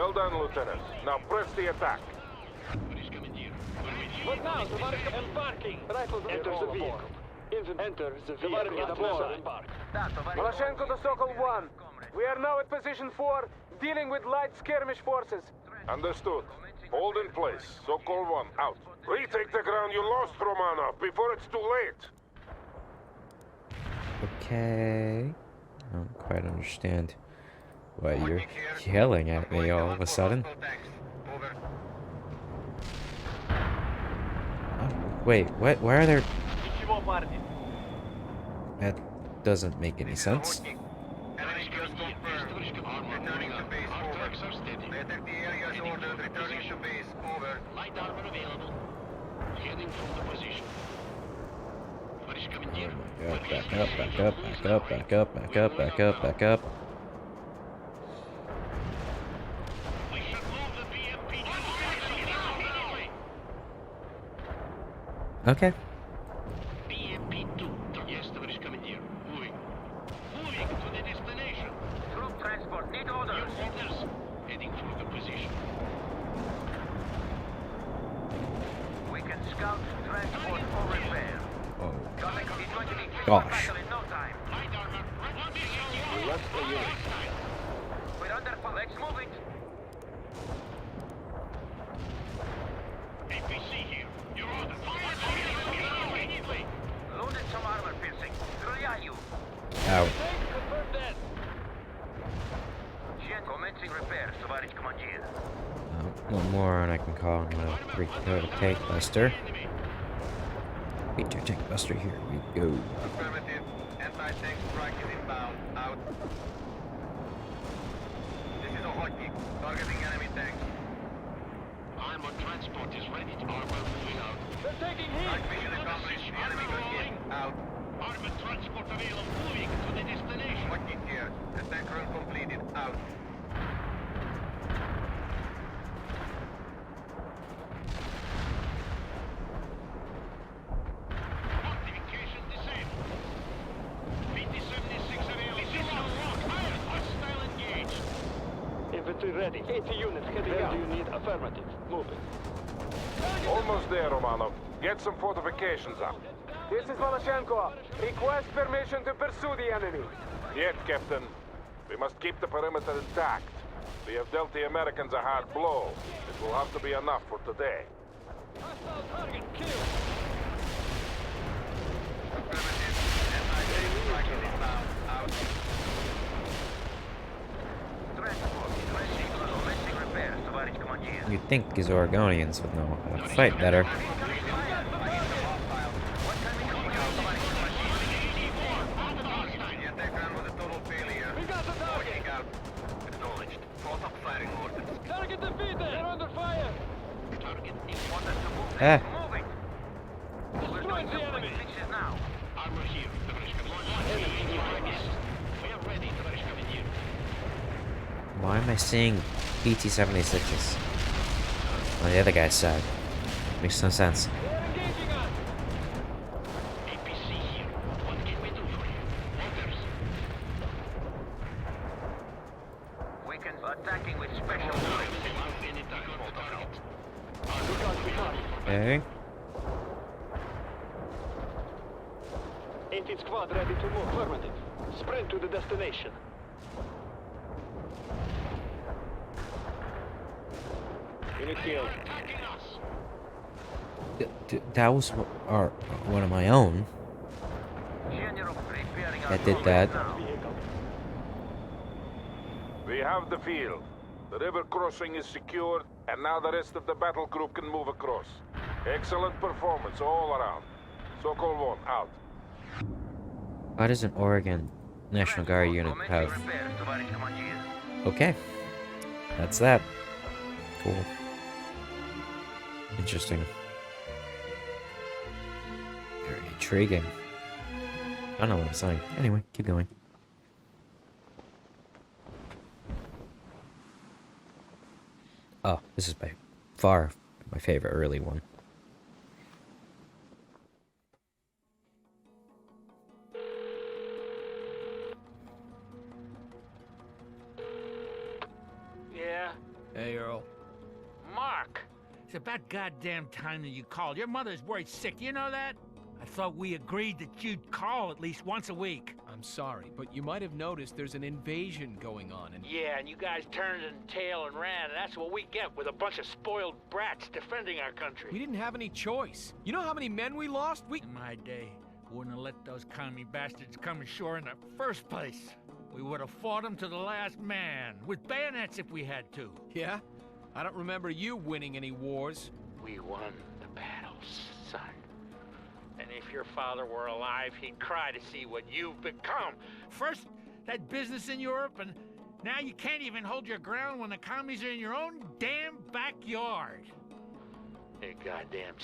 Speaker 4: Well done, Lieutenant. Now press the attack.
Speaker 8: What now? Embarking. Rifles enter the vehicle. Enter the vehicle.
Speaker 3: Malashenko to Sokol 1. We are now at position 4, dealing with light skirmish forces.
Speaker 4: Understood. Hold in place. Sokol 1, out. Retake the ground you lost, Romanov, before it's too late.
Speaker 5: Okay. I don't quite understand why you're yelling at me all of a sudden. Oh, wait, what? Why are there... That doesn't make any sense.
Speaker 9: Enemy skills confirmed. Returning to base, over. They attack the area as ordered. Returning to base, over.
Speaker 7: Light armor available. Heading from the position. Tоварищ командир.
Speaker 5: Back up, back up, back up, back up, back up, back up, back up.
Speaker 7: We should move the BMP
Speaker 5: Okay.
Speaker 7: BMP-2. Yes, товарищ командир. Moving. Moving to the destination.
Speaker 9: Troop transport, need orders.
Speaker 7: New orders. Heading for the position.
Speaker 9: We can scout transport for repair.
Speaker 5: Oh,
Speaker 9: Coming. It's going to be
Speaker 5: gosh.
Speaker 9: battle in no time.
Speaker 7: Light armor.
Speaker 9: We're under fire. Let's move it.
Speaker 7: APC here. Your order. Immediately.
Speaker 9: Loaded some armor piercing. Стреляю.
Speaker 5: ow.
Speaker 8: Confirm that.
Speaker 9: Commencing repairs, товарищ командир.
Speaker 5: One more and I can call and repair the tank buster. Beat your tank buster, here we go.
Speaker 9: Affirmative. Anti-tank strike is inbound. Out. This is a hotkey. Targeting enemy tanks.
Speaker 7: Armor transport is ready. Armor moving out.
Speaker 8: They're taking heat.
Speaker 9: Strike mission accomplished. Enemy got hit. Out.
Speaker 7: Armor transport available. Moving to the destination.
Speaker 9: Hotkey here. Attack run completed. Out.
Speaker 7: Fortification disabled. PT-76 available. Fire! Hostile engaged.
Speaker 8: Infantry ready. 80 units heading out. Where do you need affirmative? Moving.
Speaker 4: Almost there, Romanov. Get some fortifications up.
Speaker 3: This is Malashenko. Request permission to pursue the enemy.
Speaker 4: Yet, Captain. We must keep the perimeter intact. We have dealt the Americans a hard blow. It will have to be enough for today.
Speaker 8: Hostile target killed.
Speaker 9: Affirmative. Anti-tank strike is inbound. Out. Transport is ready. Commencing repairs, товарищ командир.
Speaker 5: You'd think these Oregonians would know how to fight better.
Speaker 9: The attack run was a total failure.
Speaker 8: We got the target.
Speaker 9: Working out. Acknowledged. Caught up firing orders.
Speaker 8: Target defeated. They're under fire.
Speaker 7: Target
Speaker 9: Want us to move
Speaker 5: Ah.
Speaker 9: Move it. We're
Speaker 8: Destroy
Speaker 9: doing
Speaker 8: the
Speaker 9: some quick
Speaker 8: enemy.
Speaker 9: fixes now.
Speaker 7: armor here. Товарищ командир. We are ready, товарищ командир.
Speaker 5: Why am I seeing PT-76s on the other guy's side? Makes no sense.
Speaker 8: They're engaging us.
Speaker 7: APC here. What can we do for you? Orders.
Speaker 9: We can attacking with special orders.
Speaker 7: Any target on the target.
Speaker 5: Okay.
Speaker 8: 18th squad ready to move. Affirmative. Sprint to the destination. Unit killed.
Speaker 7: Attacking us.
Speaker 5: That was one of my own
Speaker 9: General repairing our
Speaker 5: that did
Speaker 9: progress
Speaker 5: that.
Speaker 9: now.
Speaker 8: Vehicle.
Speaker 4: We have the field. The river crossing is secured, and now the rest of the battle group can move across. Excellent performance all around. Sokol 1, out.
Speaker 5: Why does an Oregon National Guard unit
Speaker 9: Commencing
Speaker 5: have...
Speaker 9: repairs, товарищ командир.
Speaker 5: Okay. That's that. Cool. Interesting. Very intriguing. I don't know what I'm saying. Anyway, keep going. Oh, this is by far my favorite early one.
Speaker 8: Yeah.
Speaker 6: Mark. It's about goddamn time that you called. Your mother's worried sick, you know that? I thought we agreed that you'd call at least once a week.
Speaker 10: I'm sorry, but you might have noticed there's an invasion going on and...
Speaker 3: Yeah, and you guys turned and tail and ran, and that's what we get with a bunch of spoiled brats defending our country.
Speaker 10: We didn't have any choice. You know how many men we lost?
Speaker 6: In my day, wouldn't have let those commie bastards come ashore in the first place. We would have fought them to the last man, with bayonets if we had to.
Speaker 10: Yeah? I don't remember you winning any wars.
Speaker 3: We won the battles, son. And if your father were alive, he'd cry to see what you've become.
Speaker 6: First, that business in Europe, and now you can't even hold your ground when the commies are in your own damn backyard.
Speaker 3: You goddamn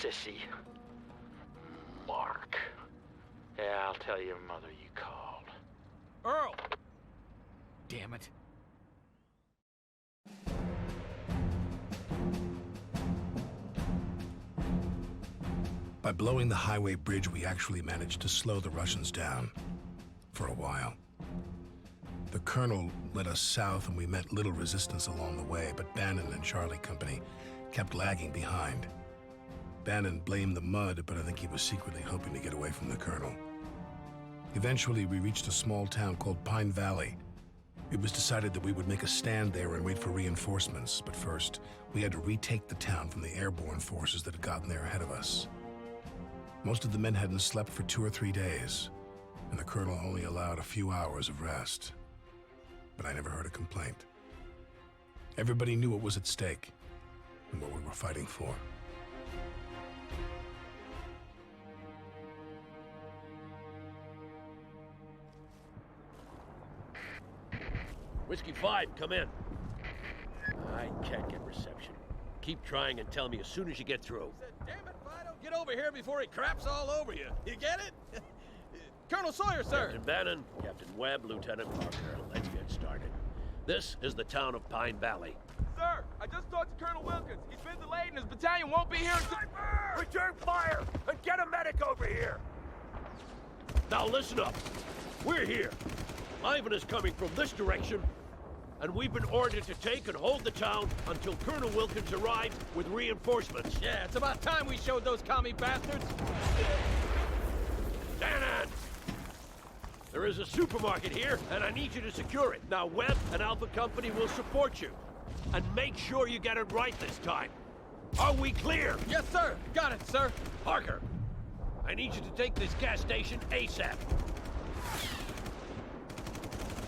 Speaker 3: sissy. Mark. Yeah, I'll tell your mother you called.
Speaker 10: Earl! Damn it.
Speaker 11: By blowing the highway bridge, we actually managed to slow the Russians down. For a while. The colonel led us south and we met little resistance along the way, but Bannon and Charlie Company kept lagging behind. Bannon blamed the mud, but I think he was secretly hoping to get away from the colonel. Eventually, we reached a small town called Pine Valley. It was decided that we would make a stand there and wait for reinforcements, but first, we had to retake the town from the airborne forces that had gotten there ahead of us. Most of the men hadn't slept for 2 or 3 days, and the colonel only allowed a few hours of rest. But I never heard a complaint. Everybody knew what was at stake, and what we were fighting for.
Speaker 12: Whiskey 5, come in. I can't get reception. Keep trying and tell me as soon as you get through.
Speaker 10: Damn it, Fido, get over here before he craps all over you. You get it? Colonel Sawyer, sir.
Speaker 12: Captain Bannon, Captain Webb, Lieutenant Parker, let's get started. This is the town of Pine Valley.
Speaker 8: Sir, I just talked to Colonel Wilkins. He's been delayed and his battalion won't be here until...
Speaker 12: Return fire and get a medic over here! Now listen up. We're here. Ivan is coming from this direction, and we've been ordered to take and hold the town until Colonel Wilkins arrives with reinforcements.
Speaker 10: Yeah, it's about time we showed those commie bastards.
Speaker 12: Bannon! There is a supermarket here, and I need you to secure it. Now, Webb and Alpha Company will support you. And make sure you get it right this time. Are we clear?
Speaker 10: Yes, sir. Got it, sir.
Speaker 12: Parker, I need you to take this gas station ASAP.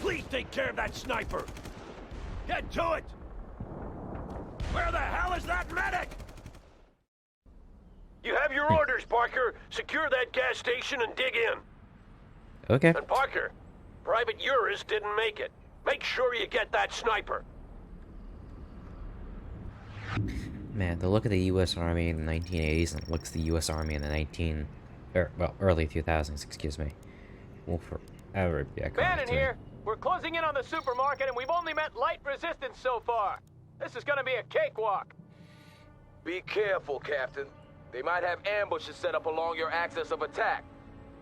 Speaker 12: Please take care of that sniper. Get to it! Where the hell is that medic? You have your orders, Parker. Secure that gas station and dig in.
Speaker 5: Okay.
Speaker 12: And Parker, Private Uris didn't make it. Make sure you get that sniper.
Speaker 5: Man, the look of the U.S. Army in the 1980s and the looks of the U.S. Army in the early 2000s, excuse me, will forever be iconic.
Speaker 8: Bannon here. We're closing in on the supermarket and we've only met light resistance so far. This is gonna be a cakewalk. Be careful, Captain. They might have ambushes set up along your axis of attack.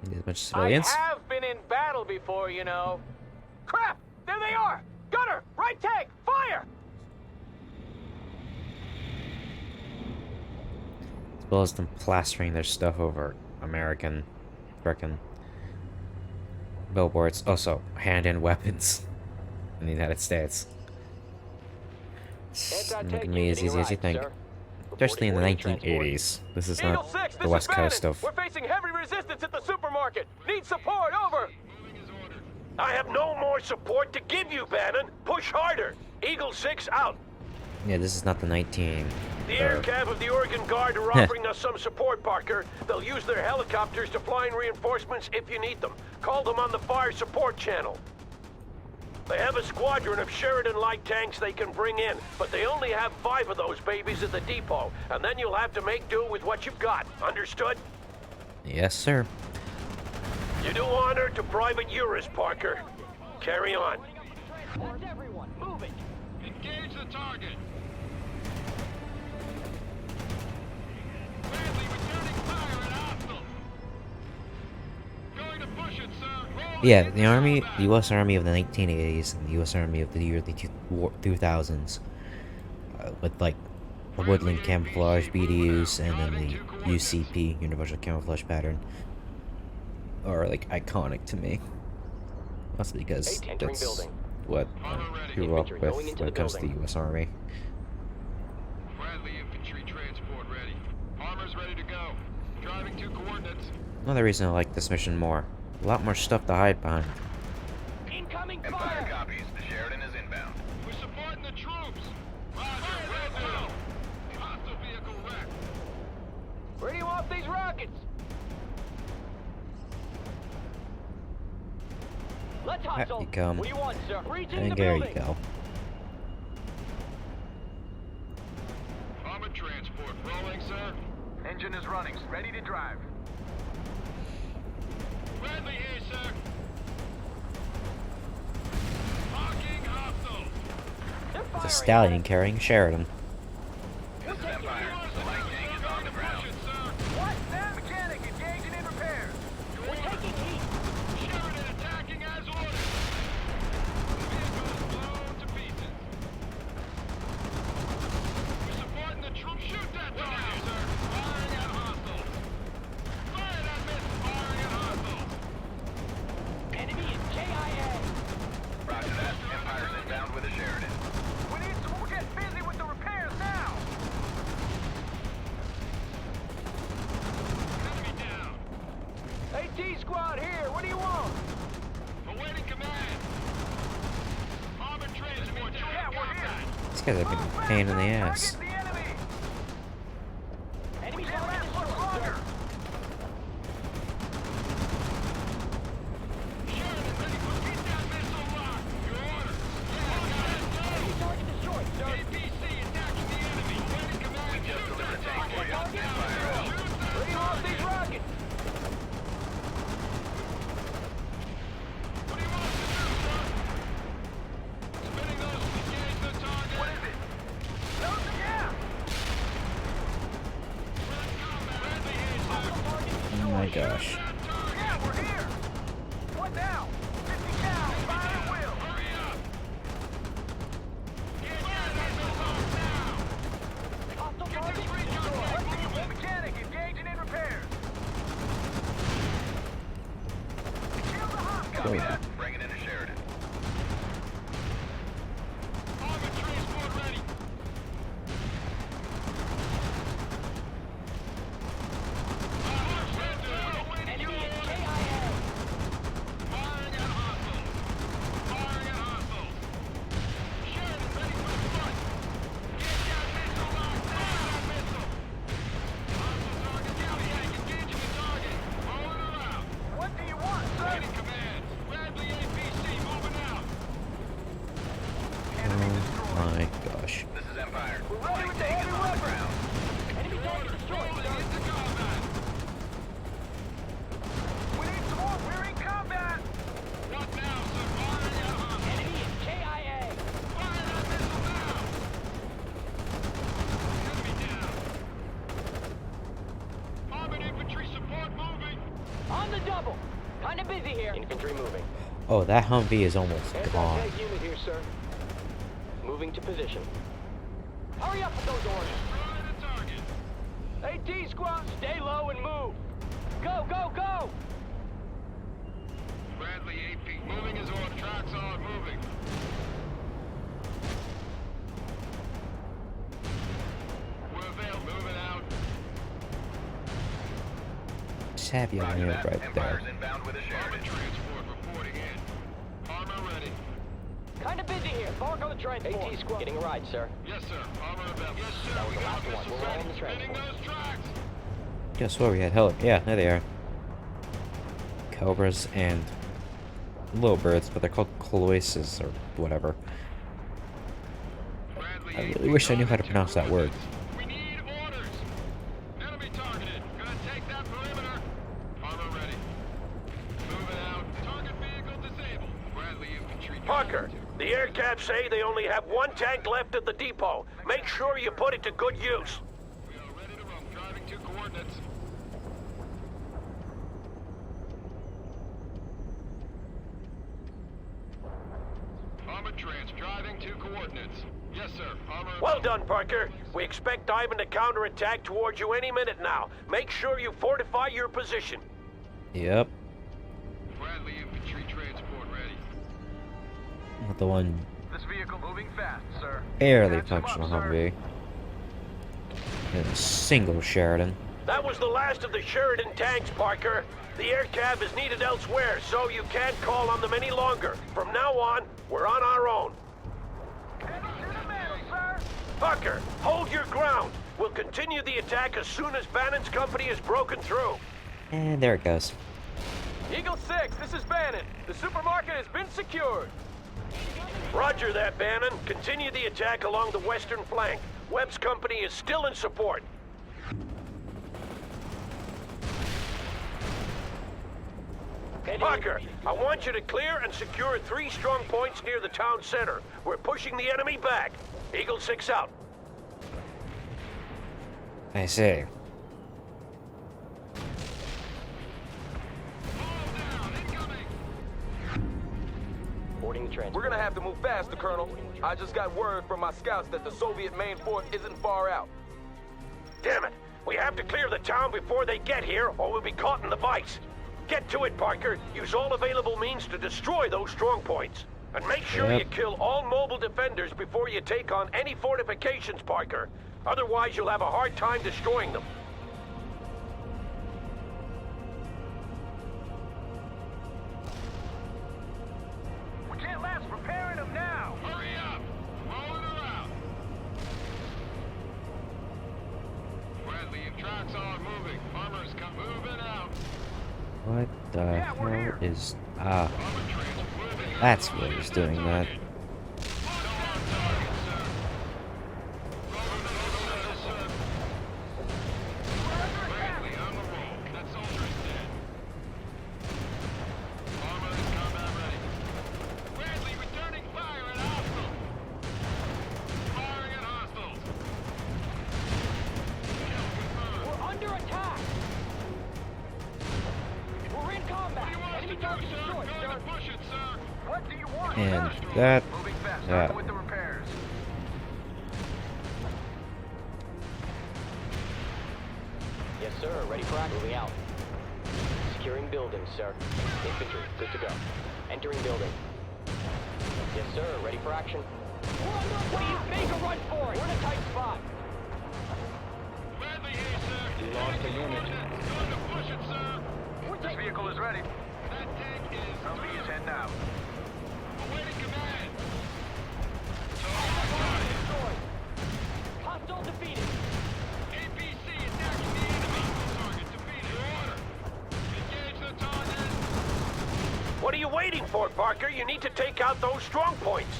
Speaker 5: There's a bunch of civilians.
Speaker 8: I have been in battle before, you know. Crap! There they are! Gunner! Right tank! Fire!
Speaker 5: As well as them plastering their stuff over American frickin' billboards. Also, hand-in weapons in the United States. It's making me as easy as you think. Especially in the 1980s. This is not the west coast of...
Speaker 8: We're facing heavy resistance at the supermarket. Need support, over.
Speaker 12: I have no more support to give you, Bannon. Push harder. Eagle 6 out.
Speaker 5: Yeah, this is not the 19...
Speaker 12: The air cav of the Oregon Guard are offering us some support, Parker. They'll use their helicopters to fly in reinforcements if you need them. Call them on the fire support channel. They have a squadron of Sheridan light tanks they can bring in, but they only have 5 of those babies at the depot, and then you'll have to make do with what you've got. Understood?
Speaker 5: Yes, sir.
Speaker 12: You do honor to Private Uris, Parker. Carry on.
Speaker 8: Everyone, moving.
Speaker 7: Engage the target. Bradley returning fire at hostile. Going to push it, sir. Roll
Speaker 5: Yeah, the Army, the U.S. Army of the 1980s and the U.S. Army of the early 2000s, with like the woodland camouflage BDUs and then the UCP, Universal Camouflage Pattern, are like iconic to me. That's because that's what I grew up with when it comes to the U.S. Army.
Speaker 7: Friendly infantry transport ready. Armor's ready to go. Driving to coordinates.
Speaker 5: Another reason I like this mission more. A lot more stuff to hide behind.
Speaker 8: Incoming
Speaker 9: Empire
Speaker 8: fire!
Speaker 9: copies. The Sheridan is inbound.
Speaker 7: We're supporting the troops. Roger, will do. Hostile vehicle wrecked.
Speaker 8: Where do you want these rockets? Let's hustle.
Speaker 5: You come.
Speaker 8: What do you want, sir? Reaching
Speaker 5: And
Speaker 8: the
Speaker 5: there you
Speaker 8: building.
Speaker 5: go.
Speaker 7: Armored transport rolling, sir.
Speaker 9: Engine is running. Ready to drive.
Speaker 7: Friendly here, sir. Marking hostile.
Speaker 8: They're
Speaker 5: It's a
Speaker 8: firing.
Speaker 5: stallion carrying Sheridan.
Speaker 9: This is Empire. The light tank is on the ground.
Speaker 8: What? Mechanic engaging in repairs. We're taking heat.
Speaker 7: Sheridan attacking as ordered. Vehicle is blown to pieces. We're supporting the troops. Shoot that target, sir. Firing at hostiles. Fire that missile. Firing at hostiles.
Speaker 8: Enemy is KIA.
Speaker 9: Roger that. Empire's inbound with a Sheridan.
Speaker 8: We need to get busy with the repairs now.
Speaker 7: Enemy down.
Speaker 8: AT squad here. What do you want?
Speaker 7: Awaiting command. Armored transport.
Speaker 8: Yeah, we're here.
Speaker 5: These guys have been a pain in the ass.
Speaker 8: Target the enemy. Enemy coming much longer.
Speaker 7: Sheridan ready for get that missile lock. Your order.
Speaker 8: Enemy target destroyed, sir.
Speaker 7: APC attacking the enemy. Awaiting command.
Speaker 9: Just
Speaker 7: Shoot
Speaker 9: delivered a
Speaker 7: that
Speaker 9: tank for you.
Speaker 7: target.
Speaker 9: Empire out.
Speaker 8: Where do you want these rockets?
Speaker 7: What do you want us to do, sir? Spinning those to engage the target. What is it?
Speaker 8: Those are yeah.
Speaker 7: Friendly here, sir.
Speaker 5: Oh my gosh.
Speaker 8: Yeah, we're here. What now? 50 cal. Fire at will.
Speaker 7: Hurry up. Get that missile off now.
Speaker 8: Hostile
Speaker 7: Get
Speaker 8: target
Speaker 7: this recon
Speaker 8: destroyed.
Speaker 7: tank moving.
Speaker 8: Mechanic engaging in repairs. Kill the hostile.
Speaker 9: Copy that. Bringing in a Sheridan.
Speaker 7: Armored transport ready.
Speaker 8: Enemy is KIA.
Speaker 7: Firing at hostiles. Firing at hostiles. Sheridan ready for the front. Get that missile locked down. That missile. Hostile target down. Yeah, engaging the target. Rolling around.
Speaker 8: What do you want, sir?
Speaker 7: Waiting command. Bradley APC moving out.
Speaker 5: Oh my gosh.
Speaker 9: This is Empire.
Speaker 8: We're ready with the
Speaker 9: Tank
Speaker 8: heavy
Speaker 9: is on the
Speaker 8: weapons.
Speaker 9: ground.
Speaker 8: Enemy target destroyed,
Speaker 7: Rolling
Speaker 8: sir.
Speaker 7: into combat.
Speaker 8: We need some more. We're in combat.
Speaker 7: What now, sir? Firing at hostiles.
Speaker 8: Enemy is KIA.
Speaker 7: Fire that missile now. Enemy down. Armored infantry support moving.
Speaker 8: On the double. Kind of busy here. Infantry moving.
Speaker 5: Oh, that Humvee is almost gone.
Speaker 8: Anti-tank unit here, sir. Moving to position. Hurry up with those orders.
Speaker 7: Destroy the target.
Speaker 8: AT squad, stay low and move. Go, go, go!
Speaker 7: Bradley AP moving his order. Tracks are moving. We're available. Moving out.
Speaker 5: Savvy on
Speaker 9: Roger
Speaker 5: you
Speaker 9: that.
Speaker 5: right
Speaker 9: Empire's
Speaker 5: there.
Speaker 9: inbound with a
Speaker 7: Armored
Speaker 9: Sheridan.
Speaker 7: transport reporting in. Armor ready.
Speaker 8: Kind of busy here. Bark on the transport. AT squad. Getting a ride, sir.
Speaker 7: Yes, sir. Armor available. Yes, sir.
Speaker 8: That was
Speaker 7: We
Speaker 8: the
Speaker 7: got
Speaker 8: last one.
Speaker 7: missiles
Speaker 8: We're all
Speaker 7: ready.
Speaker 8: on the
Speaker 7: Spinning
Speaker 8: transport.
Speaker 7: those tracks.
Speaker 5: Guess what? We had hell. Yeah, there they are. Cobras and little birds, but they're called cloises or whatever.
Speaker 7: Bradley
Speaker 5: I really
Speaker 7: AP
Speaker 5: wish I knew how to
Speaker 7: target
Speaker 5: pronounce that word.
Speaker 7: We need orders. Enemy targeted. Gonna take that perimeter. Armor ready. Moving out. Target vehicle disabled. Bradley infantry.
Speaker 12: Parker, the air cabs say they only have one tank left at the depot. Make sure you put it to good use.
Speaker 7: We are ready to roam. Driving to coordinates. Armored trans driving to coordinates. Yes, sir. Armor.
Speaker 12: Well done, Parker. We expect Ivan to counterattack towards you any minute now. Make sure you fortify your position.
Speaker 5: Yep.
Speaker 7: Bradley infantry transport ready.
Speaker 5: Not the one
Speaker 9: This vehicle moving fast, sir.
Speaker 5: barely
Speaker 9: Catch 'em
Speaker 5: functional
Speaker 9: up, sir.
Speaker 5: Humvee. And a single Sheridan.
Speaker 12: That was the last of the Sheridan tanks, Parker. The air cab is needed elsewhere, so you can't call on them any longer. From now on, we're on our own. Parker, hold your ground. We'll continue the attack as soon as Bannon's company is broken through.
Speaker 5: And there it goes.
Speaker 8: Eagle 6, this is Bannon. The supermarket has been secured.
Speaker 12: Roger that, Bannon. Continue the attack along the western flank. Webb's company is still in support. Parker, I want you to clear and secure 3 strong points near the town center. We're pushing the enemy back. Eagle 6 out.
Speaker 5: I see.
Speaker 8: We're gonna have to move faster, Colonel. I just got word from my scouts that the Soviet main force isn't far out.
Speaker 12: Damn it! We have to clear the town before they get here, or we'll be caught in the vice. Get to it, Parker. Use all available means to destroy those strong points. And make sure you kill all mobile defenders before you take on any fortifications, Parker. Otherwise, you'll have a hard time destroying them.
Speaker 9: We can't last repairing them now.
Speaker 7: Hurry up! Roll it around. Bradley, your tracks are moving. Armor's come moving out.
Speaker 5: What the hell is... Ah.
Speaker 7: Armor trains moving.
Speaker 5: That's what is doing that.
Speaker 7: Bradley, on the roll. That soldier's dead. Armor is combat ready. Bradley, returning fire at hostile. Firing at hostiles. Kill confirmed.
Speaker 8: We're under attack. We're in combat. Enemy target destroyed,
Speaker 7: Going
Speaker 8: sir.
Speaker 7: to push it, sir.
Speaker 9: What do you want?
Speaker 5: And that...
Speaker 9: Moving fast.
Speaker 5: that...
Speaker 9: With the repairs.
Speaker 13: Yes, sir. Ready for action. Moving out. Securing building, sir. Infantry, good to go. Entering building. Yes, sir. Ready for action.
Speaker 8: What do you make a run for it? We're in a tight spot.
Speaker 7: Bradley here, sir.
Speaker 13: We lost a unit.
Speaker 7: Going to push it, sir.
Speaker 9: This vehicle is ready.
Speaker 7: That tank is
Speaker 9: Humvee is heading out.
Speaker 7: awaiting command.
Speaker 8: Destroyed. Hostile defeated.
Speaker 7: APC attacking the enemy. Target defeated. Order. Engage the target.
Speaker 12: What are you waiting for, Parker? You need to take out those strong points.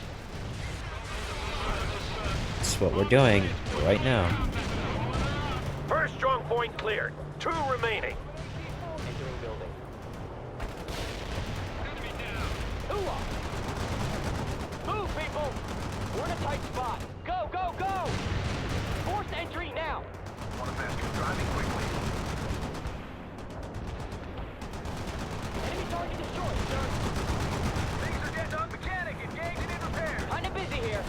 Speaker 5: That's what we're doing right now.
Speaker 12: First strong point cleared. 2 remaining.
Speaker 13: Entering building.
Speaker 7: Enemy down.
Speaker 8: Hooah! Move, people! We're in a tight spot. Go, go, go! Forced entry now.
Speaker 9: Want to fast you driving quickly.
Speaker 8: Enemy target destroyed, sir.
Speaker 9: Things are getting on mechanic. Engaging in repairs.
Speaker 8: Kinda busy here.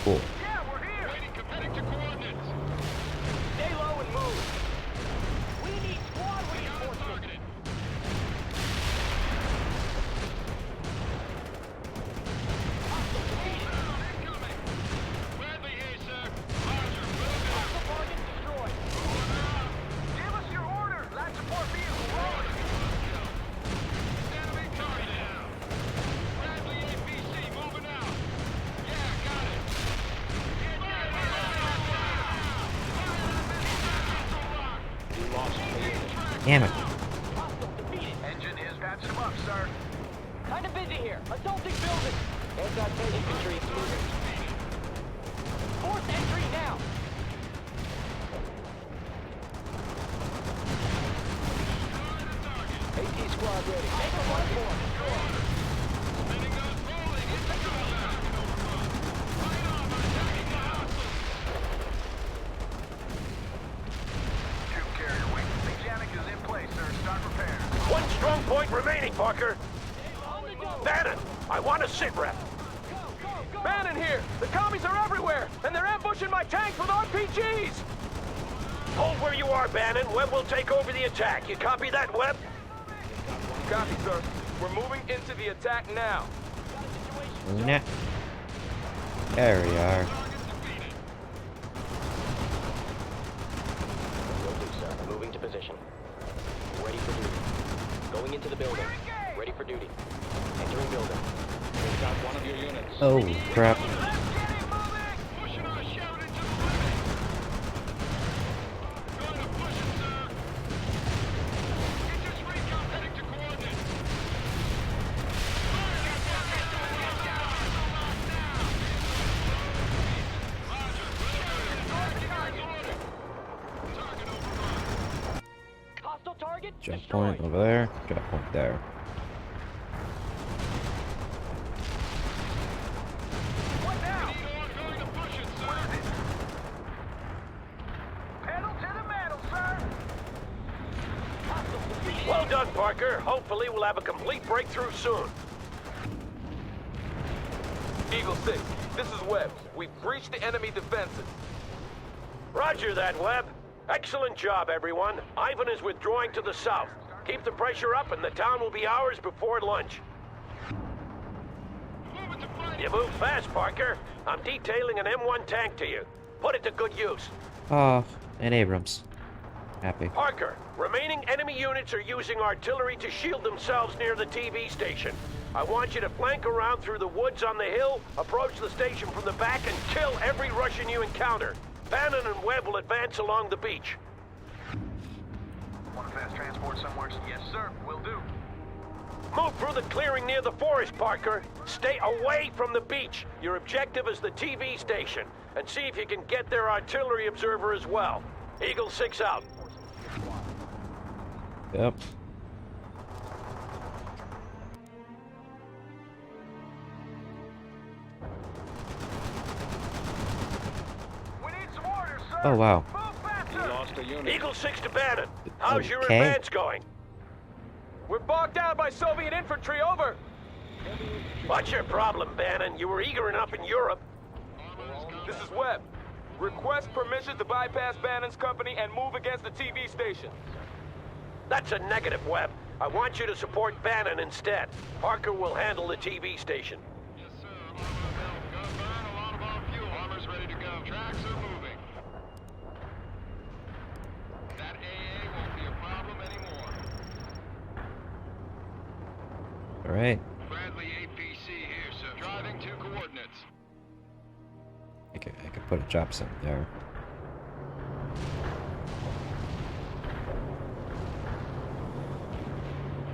Speaker 5: Cool.
Speaker 9: Yeah, we're here.
Speaker 7: Waiting, committing to coordinates.
Speaker 8: Stay low and move. We need squad reinforcements.
Speaker 7: Targeted. Incoming. Bradley here, sir. Roger. Moving.
Speaker 8: Hostile target destroyed.
Speaker 9: Give us your order. Light support vehicle rolling.
Speaker 7: Enemy target down. Bradley APC moving out. Yeah, got it.
Speaker 13: We lost a unit.
Speaker 5: Damn it.
Speaker 8: Hostile defeated.
Speaker 9: Engine is patching them up, sir.
Speaker 8: Kinda busy here. Assaulting building.
Speaker 13: Anti-tank infantry is moving.
Speaker 8: Forced entry now.
Speaker 13: AT squad ready.
Speaker 8: Make a run for it.
Speaker 7: Spinning those rolling into combat. Right on, attacking the hostiles.
Speaker 9: Troop carrier wing. Mechanic is in place, sir. Start repairs.
Speaker 12: 1 strong point Bannon, I want a sit rep.
Speaker 8: Bannon here! The commies are everywhere, and they're ambushing my tanks with RPGs!
Speaker 12: Hold where you are, Bannon. Webb will take over the attack. You copy that, Webb?
Speaker 3: Copy, sir. We're moving into the attack now.
Speaker 5: Nah. There we are.
Speaker 13: Will do, sir. Moving to position. Ready for duty. Going into the building. Ready for duty. Entering building. We've got one of your units.
Speaker 5: Oh, crap.
Speaker 7: Pushing our shout into the limit. Going to push it, sir. Get this recon heading to coordinates.
Speaker 13: Hostile target.
Speaker 5: Jump point over there. Jump point there.
Speaker 8: What now?
Speaker 7: Going to push it, sir.
Speaker 8: Pedal to the metal, sir!
Speaker 12: Well done, Parker. Hopefully we'll have a complete breakthrough soon.
Speaker 3: Eagle 6, this is Webb. We've breached the enemy defenses.
Speaker 12: Roger that, Webb. Excellent job, everyone. Ivan is withdrawing to the south. Keep the pressure up and the town will be ours before lunch. You move fast, Parker. I'm detailing an M1 tank to you. Put it to good use.
Speaker 5: Oh, and Abrams. Happy.
Speaker 12: Parker, remaining enemy units are using artillery to shield themselves near the TV station. I want you to flank around through the woods on the hill, approach the station from the back, and kill every Russian you encounter. Bannon and Webb will advance along the beach.
Speaker 9: Want a fast transport somewhere? Yes, sir. Will do.
Speaker 12: Move through the clearing near the forest, Parker. Stay away from the beach. Your objective is the TV station. And see if you can get their artillery observer as well. Eagle 6 out.
Speaker 5: Yep.
Speaker 8: We need some orders, sir!
Speaker 5: Oh, wow.
Speaker 8: Move faster!
Speaker 10: Lost a unit.
Speaker 12: Eagle 6 to Bannon. How's your
Speaker 5: Okay.
Speaker 12: advance going?
Speaker 3: We're bogged down by Soviet infantry, over!
Speaker 12: What's your problem, Bannon? You were eager enough in Europe.
Speaker 3: This is Webb. Request permission to bypass Bannon's company and move against the TV station.
Speaker 12: That's a negative, Webb. I want you to support Bannon instead. Parker will handle the TV station.
Speaker 7: Yes, sir. Gun burn, a lot of our fuel. Armor's ready to go. Tracks are moving. That AA won't be a problem anymore.
Speaker 5: All right.
Speaker 7: Bradley APC here, sir. Driving to coordinates.
Speaker 5: I could put a drop zone there.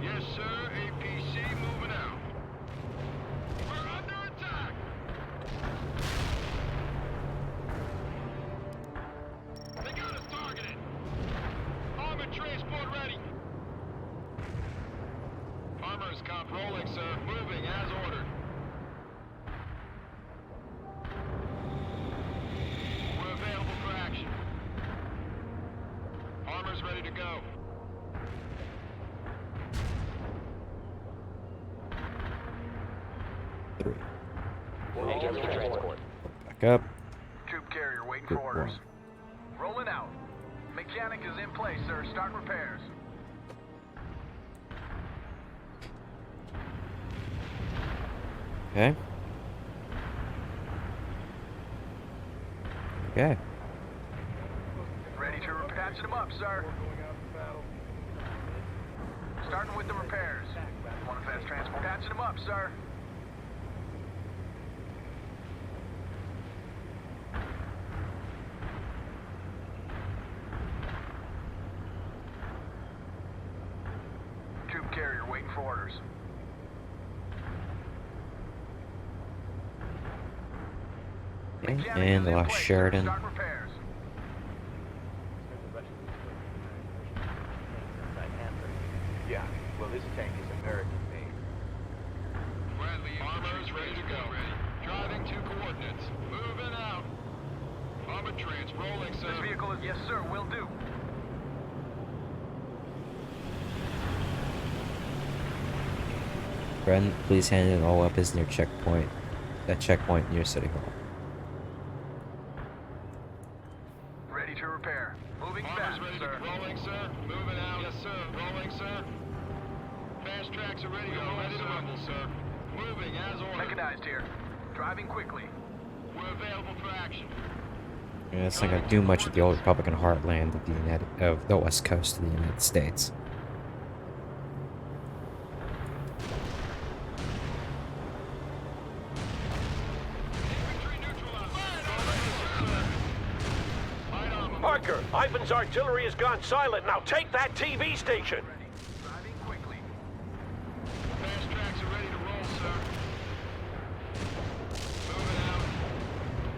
Speaker 7: Yes, sir. APC moving out. We're under attack. They got us targeted. Armored transport ready. Armor's comp rolling, sir. Moving as ordered. We're available for action. Armor's ready to go.
Speaker 5: Three.
Speaker 13: Engaging transport.
Speaker 5: Back up.
Speaker 9: Troop carrier waiting
Speaker 5: Good
Speaker 9: for orders.
Speaker 5: one.
Speaker 9: Rolling out. Mechanic is in place, sir. Start repairs.
Speaker 5: Okay. Okay.
Speaker 9: Ready to patching them up, sir. Starting with the repairs. Want a fast transport? Patching them up, sir. Troop carrier waiting for orders.
Speaker 5: Okay. And the last Sheridan.
Speaker 9: Start repairs.
Speaker 8: Yeah, well, this tank is American-made.
Speaker 7: Bradley, armor's ready to go. Driving to coordinates. Moving out. Armored trans rolling, sir.
Speaker 9: This vehicle is yes, sir. Will do.
Speaker 5: Brent, please hand in all weapons near checkpoint. That checkpoint near City Hall.
Speaker 9: Ready to repair. Moving fast,
Speaker 7: ready
Speaker 9: sir.
Speaker 7: Rolling, sir. Moving out. Yes, sir. Rolling, sir. Fast tracks are ready to roll, ready to rumble, sir. Moving as ordered.
Speaker 9: Mechanized here. Driving quickly.
Speaker 7: We're available for action.
Speaker 5: Yeah, it's not gonna do much of the old Republican heartland of the West Coast of the United States.
Speaker 12: Parker, Ivan's artillery has gone silent. Now take that TV station.
Speaker 9: Driving quickly.
Speaker 7: Fast tracks are ready to roll, sir. Moving out.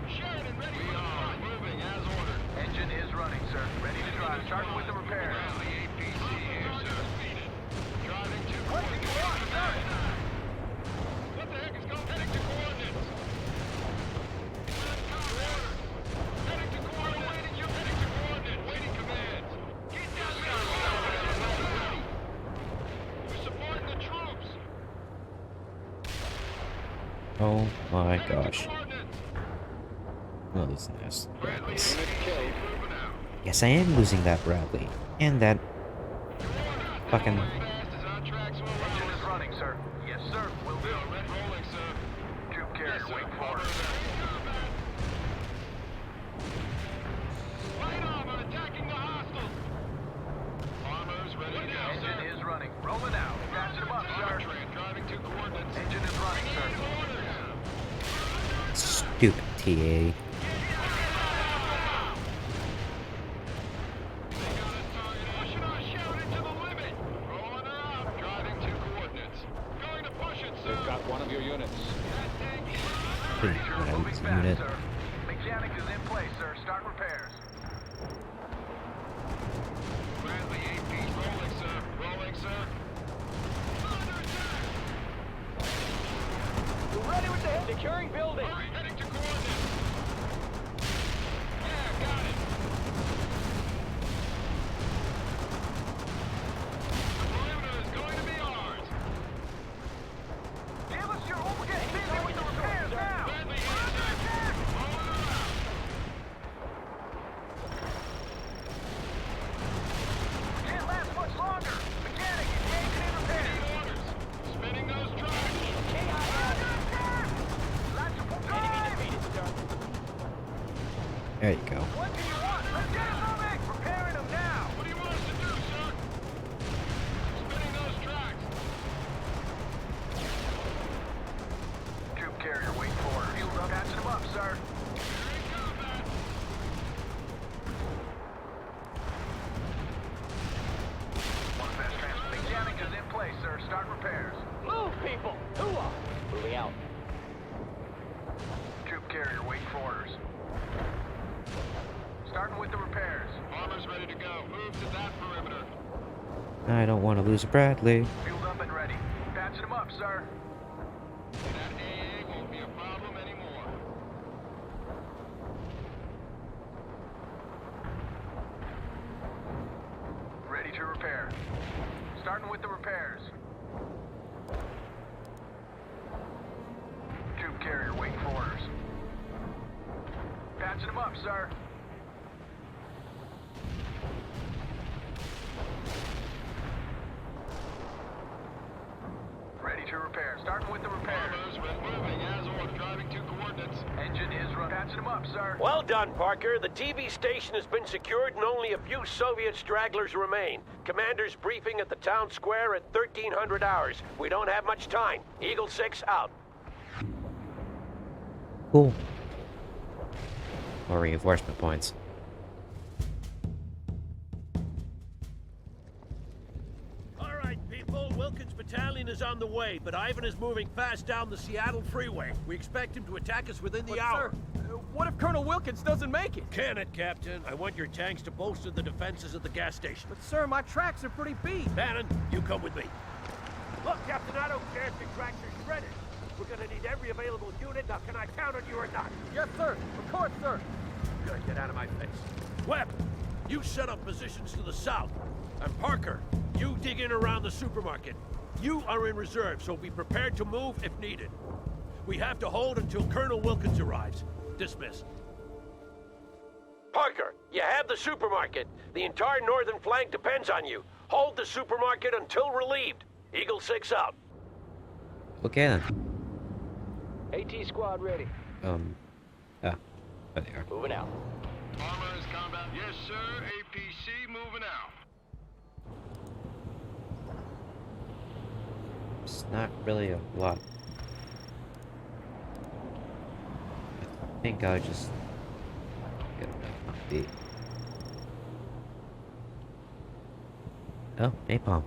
Speaker 7: Sheridan, ready for the front. Moving as ordered.
Speaker 9: Engine is running, sir. Ready to drive. Starting with the repairs.
Speaker 7: The APC here, sir. Driving to
Speaker 9: What do you want, sir?
Speaker 7: What the heck is going? Heading to coordinates. Heading to coordinates. Waiting, you heading to coordinates. Waiting commands. Get down there. We're supporting the troops.
Speaker 5: Oh my gosh.
Speaker 7: Coordinates.
Speaker 5: Oh, these nasty Bradleys.
Speaker 7: Unit killed. Moving out.
Speaker 5: Yes, I am losing that Bradley. And that fucking...
Speaker 7: Fast as our tracks will allow.
Speaker 9: Engine is running, sir. Yes, sir. Will do.
Speaker 7: Red rolling, sir.
Speaker 9: Troop carrier,
Speaker 7: Yes, sir.
Speaker 9: wait for us.
Speaker 7: Light armor attacking the hostiles. Armor's ready to go,
Speaker 9: Engine
Speaker 7: sir.
Speaker 9: is running. Rolling out. Catching him up, sir.
Speaker 7: Train driving to coordinates.
Speaker 9: Engine is running, sir.
Speaker 5: Stupid TA.
Speaker 7: Pushing our Sheridan to the limit. Rolling her out. Driving to coordinates. Going to push it, sir. They've got one of your units.
Speaker 9: Ready to
Speaker 5: Right,
Speaker 9: moving fast,
Speaker 5: unit.
Speaker 9: sir. Mechanic is in place, sir. Start repairs.
Speaker 7: Bradley AP rolling, sir. Rolling, sir. Under attack.
Speaker 8: We're ready with the hit. Securing building.
Speaker 7: Hurry, heading to coordinates. Yeah, got it. The perimeter is going to be ours.
Speaker 9: Give us your we're getting busy with the repairs now.
Speaker 7: Bradley here, sir. Rolling her out.
Speaker 9: Can't last much longer. Mechanic, engaging in repairs.
Speaker 7: Need orders. Spinning those tracks.
Speaker 5: There you go.
Speaker 9: What do you want? Let's get it moving! Repairing them now!
Speaker 7: What do you want us to do, sir? Spinning those tracks.
Speaker 9: Troop carrier, wait for her. Field up. Catching them up, sir.
Speaker 7: Here in combat.
Speaker 9: One fast transfer. Mechanic is in place, sir. Start repairs.
Speaker 8: Move, people. Hooah. Moving out.
Speaker 9: Troop carrier, wait for orders. Starting with the repairs.
Speaker 7: Armor's ready to go. Move to that perimeter.
Speaker 5: I don't want to lose Bradley.
Speaker 9: Field up and ready. Patching them up, sir.
Speaker 7: That AA won't be a problem anymore.
Speaker 9: Ready to repair. Starting with the repairs. Troop carrier, wait for orders. Patching them up, sir. Ready to repair. Starting with the repairs.
Speaker 7: Armor's moving as ordered. Driving to coordinates.
Speaker 9: Engine is running. Patching them up, sir.
Speaker 12: Well done, Parker. The TV station has been secured and only a few Soviet stragglers remain. Commander's briefing at the town square at 1300 hours. We don't have much time. Eagle 6 out.
Speaker 5: Cool. More reinforcement points.
Speaker 10: All right, people. Wilkins Battalion is on the way, but Ivan is moving fast down the Seattle freeway. We expect him to attack us within the hour.
Speaker 3: What if Colonel Wilkins doesn't make it?
Speaker 10: Can it, Captain? I want your tanks to bolster the defenses of the gas station.
Speaker 3: But sir, my tracks are pretty beat.
Speaker 10: Bannon, you come with me.
Speaker 3: Look, Captain, I don't care if your tracks are shredded. We're gonna need every available unit. Now, can I count on you or not? Yes, sir. Of course, sir.
Speaker 10: Good, get out of my face. Webb, you set up positions to the south. And Parker, you dig in around the supermarket. You are in reserve, so be prepared to move if needed. We have to hold until Colonel Wilkins arrives. Dismiss.
Speaker 12: Parker, you have the supermarket. The entire northern flank depends on you. Hold the supermarket until relieved. Eagle 6 out.
Speaker 5: Okay then.
Speaker 13: AT squad ready.
Speaker 5: There they are.
Speaker 13: Moving out.
Speaker 7: Armor is combat. Yes, sir. APC moving out.
Speaker 5: It's not really a lot. I think I'll just get a beat. Oh, napalm.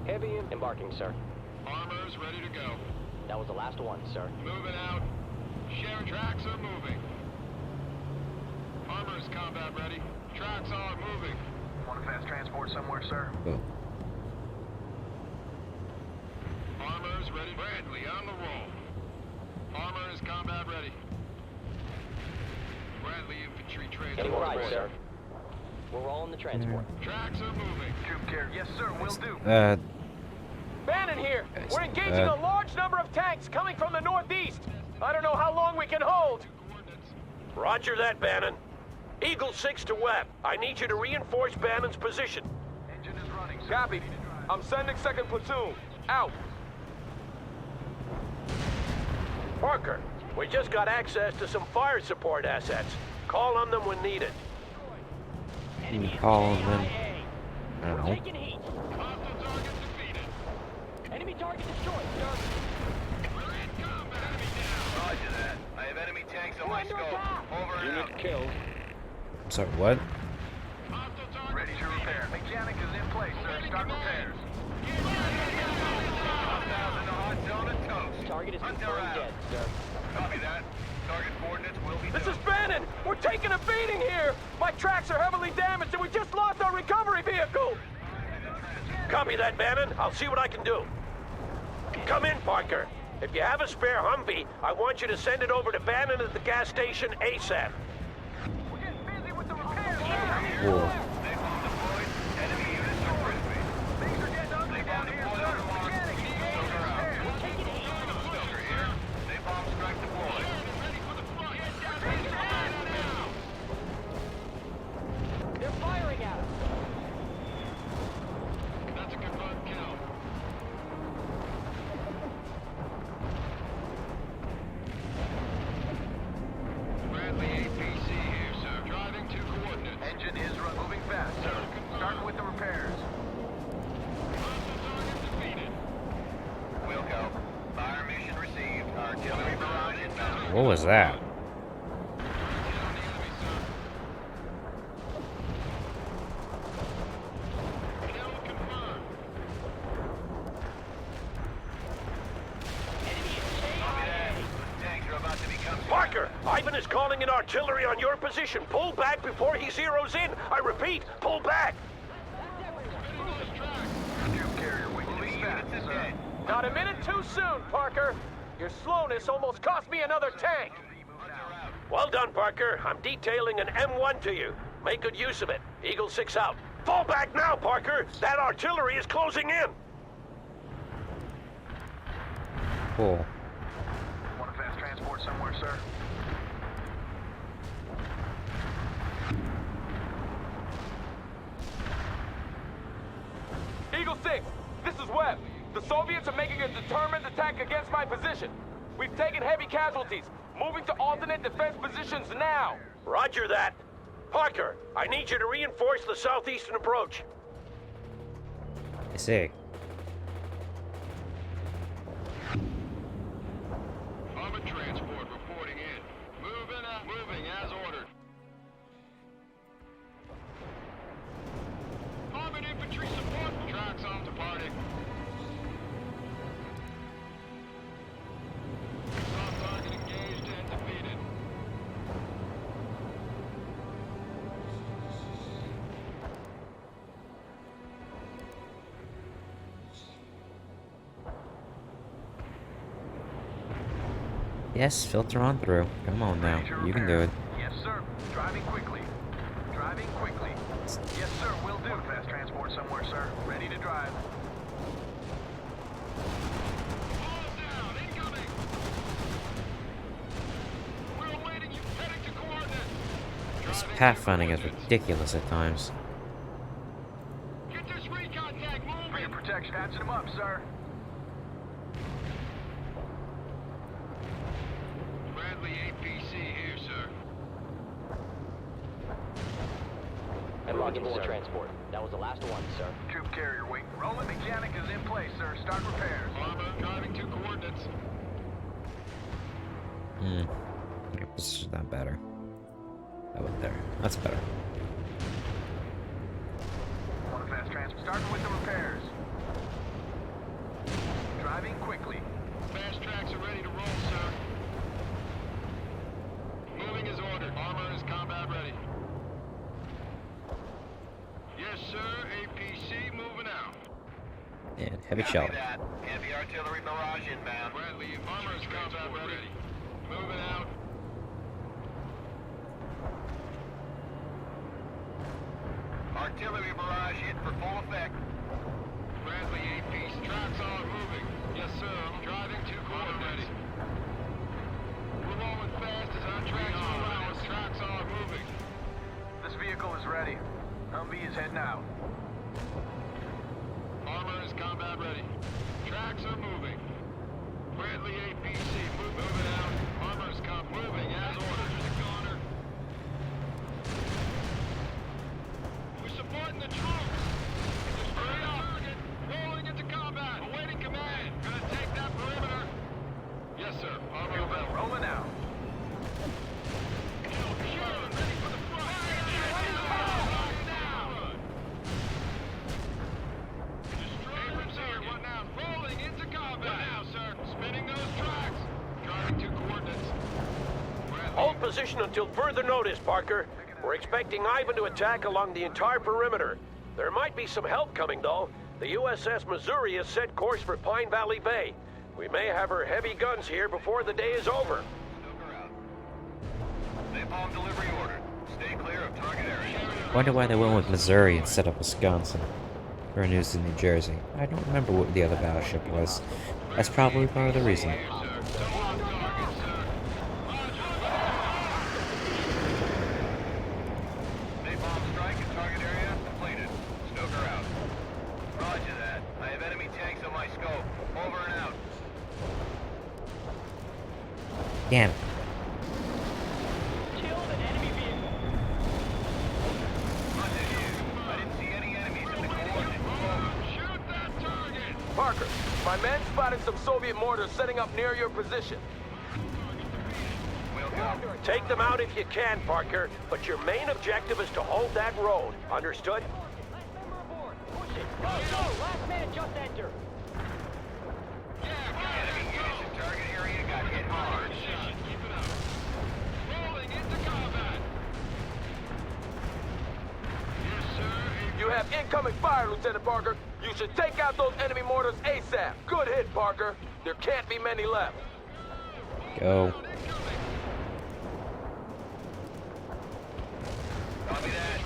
Speaker 13: Heavy embarking, sir.
Speaker 7: Armor's ready to go.
Speaker 13: That was the last one, sir.
Speaker 7: Moving out. Share tracks are moving. Armor's combat ready. Tracks are moving.
Speaker 9: Want a fast transport somewhere, sir?
Speaker 5: Oh.
Speaker 7: Armor's ready. Bradley on the roll. Armor is combat ready. Bradley infantry trade.
Speaker 13: Getting right, sir. We're rolling the transport.
Speaker 7: Tracks are moving.
Speaker 9: Troop care. Yes, sir. Will do.
Speaker 3: Bannon here.
Speaker 5: Guys,
Speaker 3: We're engaging a large number of tanks coming from the northeast. I don't know how long we can hold.
Speaker 12: Roger that, Bannon. Eagle 6 to Webb. I need you to reinforce Bannon's position.
Speaker 9: Engine is running, sir.
Speaker 3: Copy. I'm sending second platoon. Out.
Speaker 12: Parker, we just got access to some fire support assets. Call on them when needed.
Speaker 5: Call them. I don't know.
Speaker 13: Taking heat. Enemy target destroyed, sir.
Speaker 7: We're in combat. Enemy down.
Speaker 9: Roger that. I have enemy tanks on my scope. Over and out.
Speaker 3: killed.
Speaker 5: Sorry, what?
Speaker 7: Hostile target
Speaker 9: Ready to repair. Mechanic is in place, sir. Start repairs. Hostiles in the hot zone of toast.
Speaker 13: Target is
Speaker 9: Hunter
Speaker 13: confirmed
Speaker 9: out.
Speaker 13: dead, sir.
Speaker 9: Copy that. Target coordinates will be
Speaker 3: This
Speaker 9: known.
Speaker 3: is Bannon. We're taking a beating here. My tracks are heavily damaged, and we just lost our recovery vehicle.
Speaker 12: Copy that, Bannon. I'll see what I can do. Come in, Parker. If you have a spare Humvee, I want you to send it over to Bannon at the gas station ASAP.
Speaker 9: We're getting busy with the repairs.
Speaker 5: Whoa.
Speaker 9: Napalm deployed. Enemy units are frisbee. Things are getting ugly down here, sir. Mechanic, engage repairs. Stoker here. Napalm strike deployed.
Speaker 13: They're firing at us.
Speaker 7: That's a confirmed kill. Bradley APC here, sir. Driving to coordinates.
Speaker 9: Engine is moving fast, sir. Starting with the repairs.
Speaker 7: Hostile target defeated.
Speaker 9: We'll go. Fire mission received. Artillery barrage inbound.
Speaker 5: What was that?
Speaker 7: Down the enemy, sir. Kill confirmed.
Speaker 9: Copy that. Tanks are about to become...
Speaker 12: Parker, Ivan is calling in artillery on your position. Pull back before he zeroes in. I repeat, pull back.
Speaker 9: Troop carrier moving fast, sir.
Speaker 3: Not a minute too soon, Parker. Your slowness almost cost me another tank.
Speaker 12: Well done, Parker. I'm detailing an M1 to you. Make good use of it. Eagle 6 out. Fall back now, Parker. That artillery is closing in.
Speaker 5: Cool.
Speaker 9: Want a fast transport somewhere, sir?
Speaker 3: Eagle 6, this is Webb. The Soviets are making a determined attack against my position. We've taken heavy casualties. Moving to alternate defense positions now.
Speaker 12: Roger that. Parker, I need you to reinforce the southeastern approach.
Speaker 5: I see.
Speaker 7: Armored transport reporting in. Moving out. Moving as ordered. Armored infantry support. Tracks on departing. Soft target engaged and defeated.
Speaker 5: Yes, filter on through. Come on now. You can do it.
Speaker 9: Yes, sir. Driving quickly. Driving quickly. Yes, sir. Will do. Fast transport somewhere, sir. Ready to drive.
Speaker 5: This pathfinding is ridiculous at times.
Speaker 9: Get this recon tag moving. For your protection, patching them up, sir. Bradley APC here, sir.
Speaker 13: And logging to transport. That was the last one, sir.
Speaker 9: Troop carrier waiting. Roman mechanic is in place, sir. Start repairs. Armor driving to coordinates.
Speaker 5: Yep, this is not better. How about there? That's better.
Speaker 9: Want a fast transport? Starting with the repairs. Driving quickly. Fast tracks are ready to roll, sir. Moving as ordered. Armor is combat ready. Yes, sir. APC moving out.
Speaker 5: And heavy shell.
Speaker 9: Heavy artillery barrage inbound. Bradley, armor is combat ready. Moving out. Artillery barrage hit for full effect. Bradley, APC tracks are moving. Yes, sir. I'm driving to coordinates. We're rolling fast as our tracks are around. Tracks are moving. This vehicle is ready. Humvee is heading out. Armor is combat ready. Tracks are moving. Bradley, APC moving out. Armor is moving as ordered. Supporting the troops. Destroy target. Rolling into combat. Awaiting command. Gonna take that perimeter. Yes, sir. Armor bell rolling out. Ready for the front. Abrams here. What now? Rolling into combat. What now, sir? Spinning those tracks. Driving to coordinates.
Speaker 12: Hold position until further notice, Parker. We're expecting Ivan to attack along the entire perimeter. There might be some help coming, though. The USS Missouri has set course for Pine Valley Bay. We may have her heavy guns here before the day is over.
Speaker 9: Napalm delivery ordered. Stay clear of target area.
Speaker 5: Wonder why they went with Missouri instead of Wisconsin. Or news in New Jersey. I don't remember what the other battleship was. That's probably part of the reason. Damn.
Speaker 8: Parker, my men spotted some Soviet mortars setting up near your position.
Speaker 12: Take them out if you can, Parker, but your main objective is to hold that road. Understood?
Speaker 13: Go! Last man just enter.
Speaker 9: Enemy units in target area got hit hard. Keep it up. Rolling into combat. Yes, sir.
Speaker 8: You have incoming fire, Lieutenant Parker. You should take out those enemy mortars ASAP. Good hit, Parker. There can't be many left.
Speaker 5: Go.
Speaker 9: Copy that.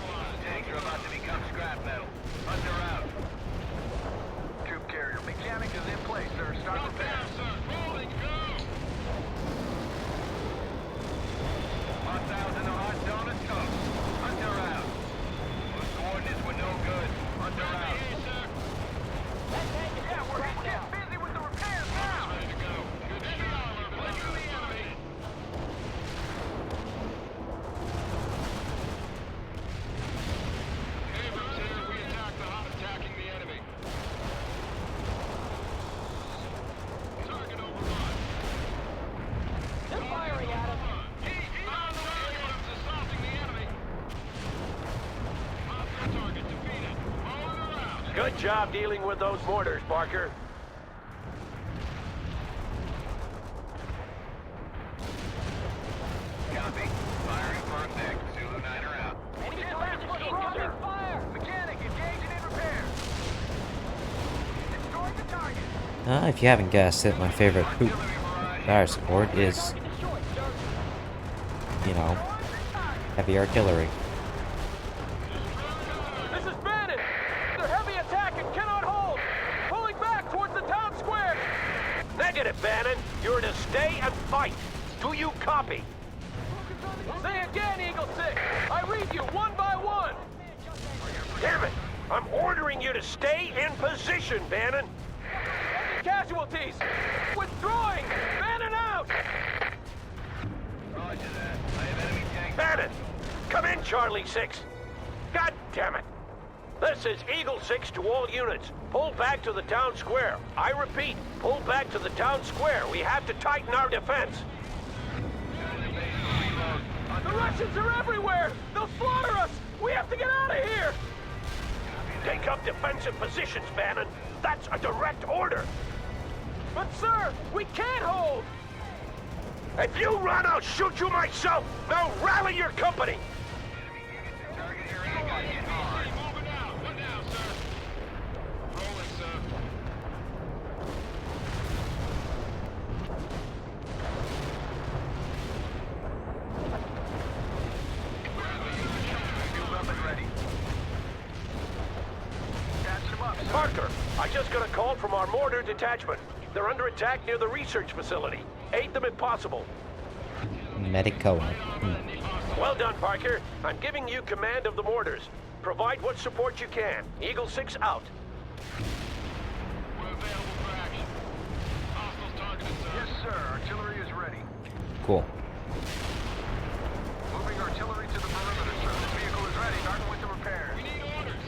Speaker 9: Tanks are about to become scrap metal. Under out. Troop carrier mechanic is in place, sir. Start repairs. Rolling, go! 1,000 hot zone is toast. Under out. Those coordinates were no good. Under out. Yeah, we're getting busy with the repairs now. Ready to go. Good shot. Look for the enemy. Abrams here. We attack the hot attacking the enemy. Target overrun.
Speaker 13: They're firing at us.
Speaker 9: On the way. Abrams assaulting the enemy. Hostile target defeated. Rolling around.
Speaker 12: Good job dealing with those mortars, Parker.
Speaker 9: Copy. Firing for effect. Zulu 9 are out.
Speaker 13: Enemy soldiers incoming fire!
Speaker 9: Mechanic engaging in repairs. Destroy the target.
Speaker 5: If you haven't guessed it, my favorite poop fire support is, you know, heavy artillery.
Speaker 3: This is Bannon! They're heavy attack and cannot hold! Pulling back towards the town square!
Speaker 12: Negative, Bannon. You're to stay and fight. Do you copy?
Speaker 3: Say again, Eagle 6! I read you one by one!
Speaker 12: Damn it! I'm ordering you to stay in position, Bannon.
Speaker 3: Casualties! Withdrawing! Bannon out!
Speaker 9: Roger that. I have enemy tanks.
Speaker 12: Bannon! Come in, Charlie 6. God damn it! This is Eagle 6 to all units. Pull back to the town square. I repeat, pull back to the town square. We have to tighten our defense.
Speaker 3: The Russians are everywhere! They'll slaughter us! We have to get out of here!
Speaker 12: Take up defensive positions, Bannon. That's a direct order.
Speaker 3: But sir, we can't hold!
Speaker 12: If you run, I'll shoot you myself. Now rally your company.
Speaker 9: Target area got hit hard. Moving out. What now, sir? Rolling, sir. Fueled up and ready. Catching them up, sir.
Speaker 12: Parker, I just got a call from our mortar detachment. They're under attack near the research facility. Aid them if possible.
Speaker 5: Medico.
Speaker 12: Well done, Parker. I'm giving you command of the mortars. Provide what support you can. Eagle 6 out.
Speaker 9: We're available for action. Hostiles targeted, sir. Yes, sir. Artillery is ready.
Speaker 5: Cool.
Speaker 9: Moving artillery to the perimeter, sir. This vehicle is ready. Starting with the repairs. We need orders.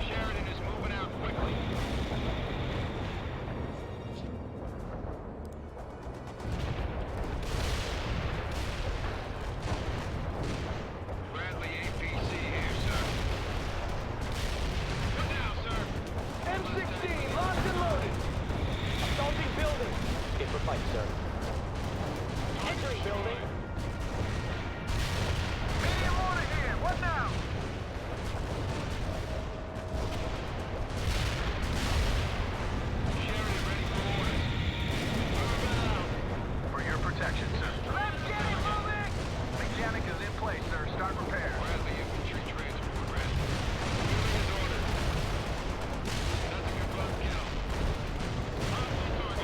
Speaker 9: Sheridan is moving out quickly. Bradley APC here, sir. What now, sir?
Speaker 3: M16, locked and loaded! Assaulting building!
Speaker 13: Fit for fight, sir. Entering building.
Speaker 9: Medium order here. What now? Sheridan ready for orders. Moving out. For your protection, sir.
Speaker 3: Let's get it moving!
Speaker 9: Mechanic is in place, sir. Start repair. Bradley infantry transport ready. Moving his order. Nothing above kill.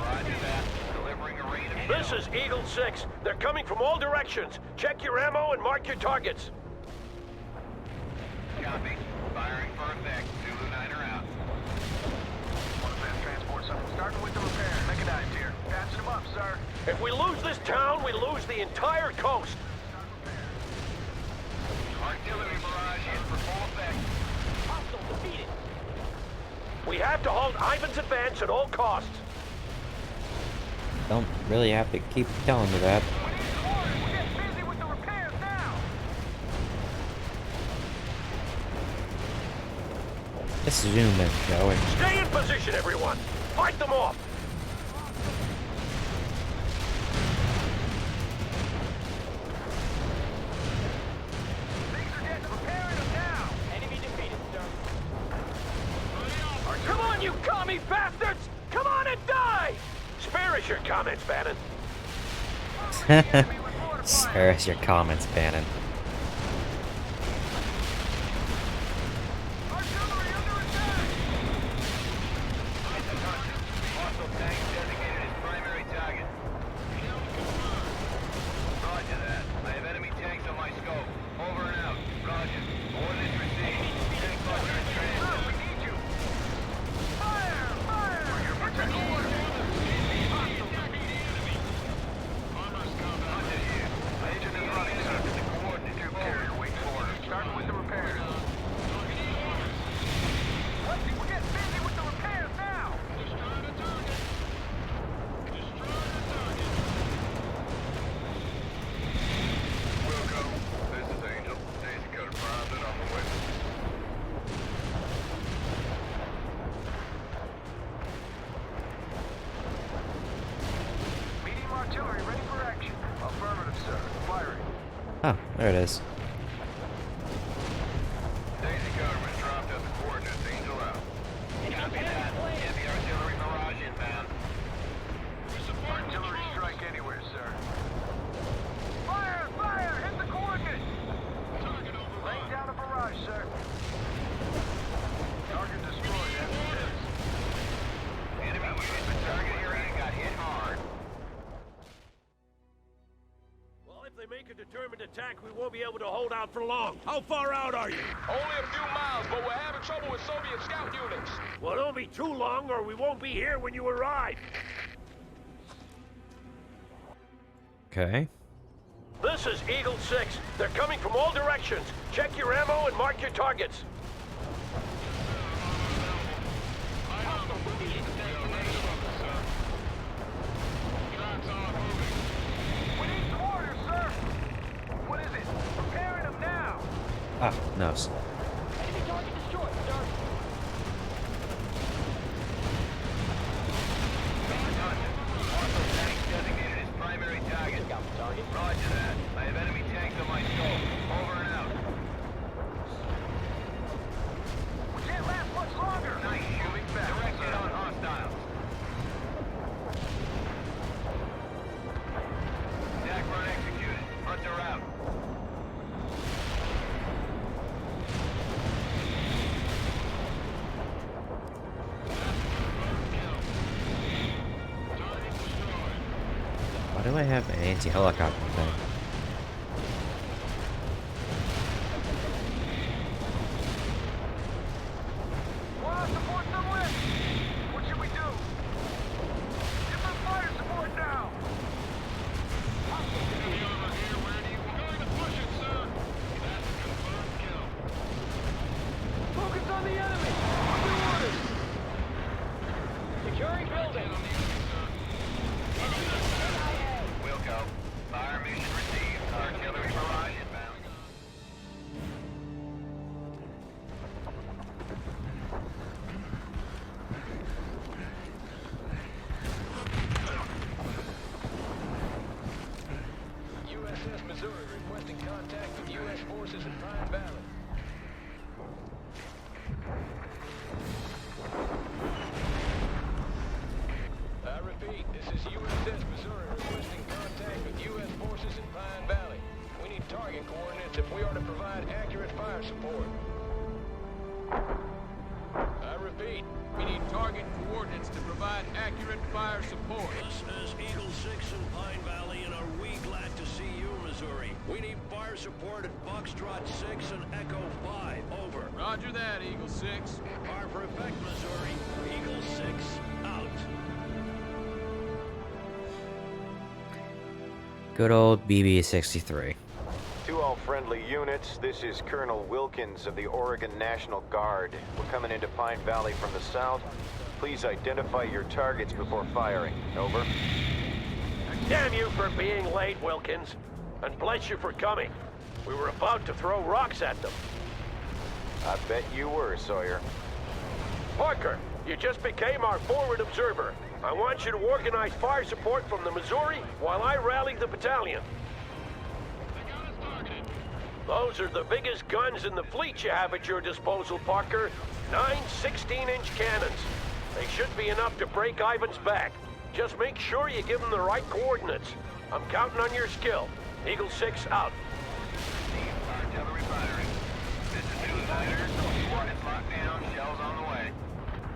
Speaker 9: Roger that. Delivering a rate of
Speaker 12: This is Eagle 6. They're coming from all directions. Check your ammo and mark your targets.
Speaker 9: Copy. Firing for effect. Zulu 9 are out. One of them transport something. Starting with the repair. Mechanized here. Patching them up, sir.
Speaker 12: If we lose this town, we lose the entire coast.
Speaker 9: Artillery barrage hit for full effect.
Speaker 13: Hostile defeated.
Speaker 12: We have to halt Ivan's advance at all costs.
Speaker 5: Don't really have to keep telling me that.
Speaker 3: We need orders! We're getting busy with the repairs now!
Speaker 5: Let's zoom in, shall we?
Speaker 12: Stay in position, everyone. Fight them off.
Speaker 3: Things are getting repairing them now!
Speaker 13: Enemy defeated, sir.
Speaker 3: Come on, you commie bastards! Come on and die!
Speaker 12: Spare us your comments, Bannon.
Speaker 5: Spare us your comments, Bannon.
Speaker 3: Artillery under attack!
Speaker 9: Hostile tank designated as primary target. Roger that. I have enemy tanks on my scope. Over and out. Roger. Orders received. Tank cluster in transit. We need you.
Speaker 3: Fire! Fire!
Speaker 9: For your protection. Hunted here. Agent is running, sir. The coordinate troop carrier waits for orders. Starting with the repairs.
Speaker 3: We're getting busy with the repairs now!
Speaker 9: Wilco, this is Angel. Daisy code primed and on the way. Medium artillery ready for action. Affirmative, sir. Firing.
Speaker 5: Oh, there it is.
Speaker 9: Daisy Coderman dropped at the coordinates. Angel out. Copy that. Heavy artillery barrage inbound.
Speaker 10: a determined attack, we won't be able to hold out for long. How far out are you?
Speaker 3: Only a few miles, but we're having trouble with Soviet scout units.
Speaker 10: Well, don't be too long, or we won't be here when you arrive.
Speaker 5: Okay.
Speaker 12: This is Eagle 6. They're coming from all directions. Check your ammo and mark your targets.
Speaker 8: We need quarters, sir. What is it? Preparing them now.
Speaker 5: Ah, no.
Speaker 13: Enemy target destroyed, sir.
Speaker 9: Designated as primary target.
Speaker 13: Got the target.
Speaker 9: Roger that. I have enemy tanks on my scope. Over and out.
Speaker 8: We can't last much longer.
Speaker 9: Nice shooting back. Directed on hostiles. Attack run executed. Fronts are out.
Speaker 5: Why do I have an anti-helicopter thing?
Speaker 8: Want support somewhere? What should we do? Give them fire support now. Focus on the enemy. What's your orders?
Speaker 13: Securing building.
Speaker 9: Wilco. Fire mission received. Artillery barrage inbound.
Speaker 8: USS Missouri requesting contact with U.S. forces in Pine Valley. I repeat, this is USS Missouri requesting contact with U.S. forces in Pine Valley. We need target coordinates if we are to provide accurate fire support. I repeat, we need target coordinates to provide accurate fire support.
Speaker 10: This is Eagle 6 in Pine Valley, and are we glad to see you, Missouri. We need fire support at Foxtrot 6 and Echo 5. Over.
Speaker 3: Roger that, Eagle 6.
Speaker 10: Fire for effect, Missouri. Eagle 6 out.
Speaker 5: Good old BB-63.
Speaker 14: To all friendly units, this is Colonel Wilkins of the Oregon National Guard. We're coming into Pine Valley from the south. Please identify your targets before firing. Over.
Speaker 12: Damn you for being late, Wilkins. And bless you for coming. We were about to throw rocks at them.
Speaker 14: I bet you were, Sawyer.
Speaker 12: Parker, you just became our forward observer. I want you to organize fire support from the Missouri while I rally the battalion. Those are the biggest guns in the fleet you have at your disposal, Parker. 9 16-inch cannons. They should be enough to break Ivan's back. Just make sure you give them the right coordinates. I'm counting on your skill. Eagle 6 out.
Speaker 9: Artillery firing. This is Zulu Niner. Coordinates locked down. Shells on the way.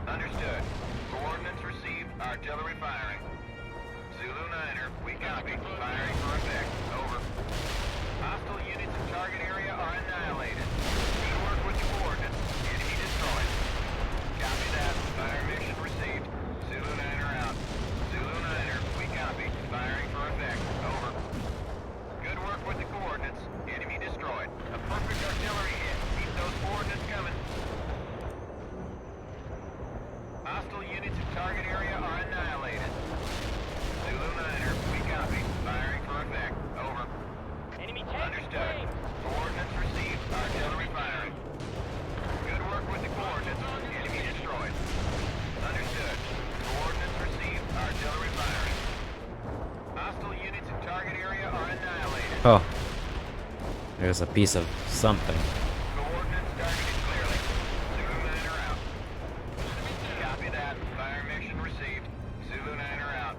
Speaker 9: Understood. Coordinates received. Artillery firing. Zulu Niner. We copy. Firing for effect. Over. Hostile units in target area are annihilated. Good work with the coordinates. Enemy destroyed. Copy that. Fire mission received. Zulu Niner out. Zulu Niner. We copy. Firing for effect. Over. Good work with the coordinates. Enemy destroyed. A perfect artillery hit. Keep those coordinates coming. Hostile units in target area are annihilated. Zulu Niner, we copy. Firing for effect. Over.
Speaker 13: Enemy tank
Speaker 9: Understood.
Speaker 13: claimed.
Speaker 9: Coordinates received. Artillery firing. Good work with the coordinates. Enemy destroyed. Understood. Coordinates received. Artillery firing. Hostile units in target area are annihilated.
Speaker 5: Oh. There's a piece of something.
Speaker 9: Coordinates targeted clearly. Zulu Niner out. Copy that. Fire mission received. Zulu Niner out.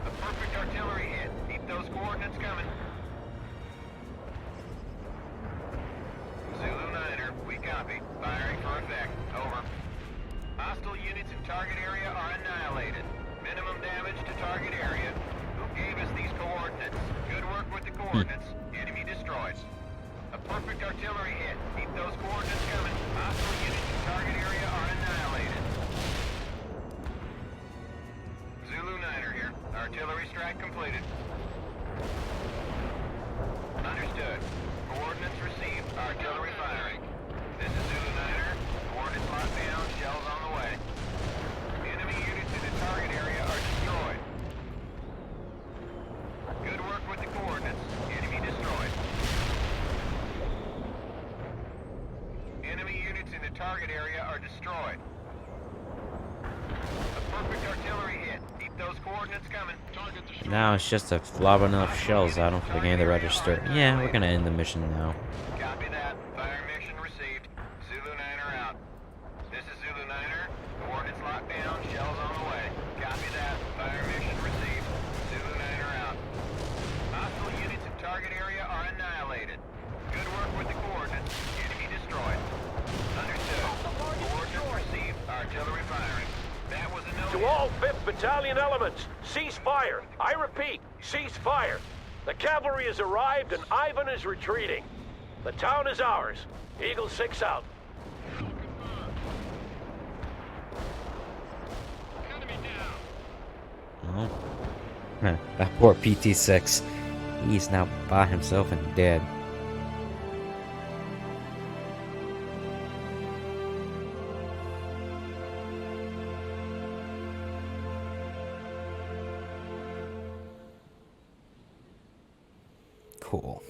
Speaker 9: A perfect artillery hit. Keep those coordinates coming. Zulu Niner, we copy. Firing for effect. Over. Hostile units in target area are annihilated. Minimum damage to target area. Who gave us these coordinates? Good work with the coordinates. artillery hit. Keep those coordinates coming. Hostile units in target area are annihilated. Zulu Niner here. Artillery strike completed. Understood. Coordinates received. Artillery firing. This is Zulu Niner. Coordinates locked down. Shells on the way. Enemy units in the target area are destroyed. Good work with the coordinates. Enemy destroyed. Enemy units in the target area are destroyed. A perfect artillery hit. Keep those coordinates coming. Target destroyed.
Speaker 5: Now it's just a flop enough shells out for the game to register. Yeah, we're gonna end the mission now.
Speaker 9: Copy that. Fire mission received. Zulu Niner out. This is Zulu Niner. Coordinates locked down. Shells on the way. Copy that. Fire mission received. Zulu Niner out. Hostile units in target area are annihilated. Good work with the coordinates. Enemy destroyed. Understood. Coordinates received. Artillery firing. That was a no.
Speaker 12: To all 5th Battalion elements, cease fire. I repeat, cease fire. The cavalry has arrived and Ivan is retreating. The town is ours. Eagle 6 out.
Speaker 5: Oh. That poor PT-6. He's now by himself and dead. Cool.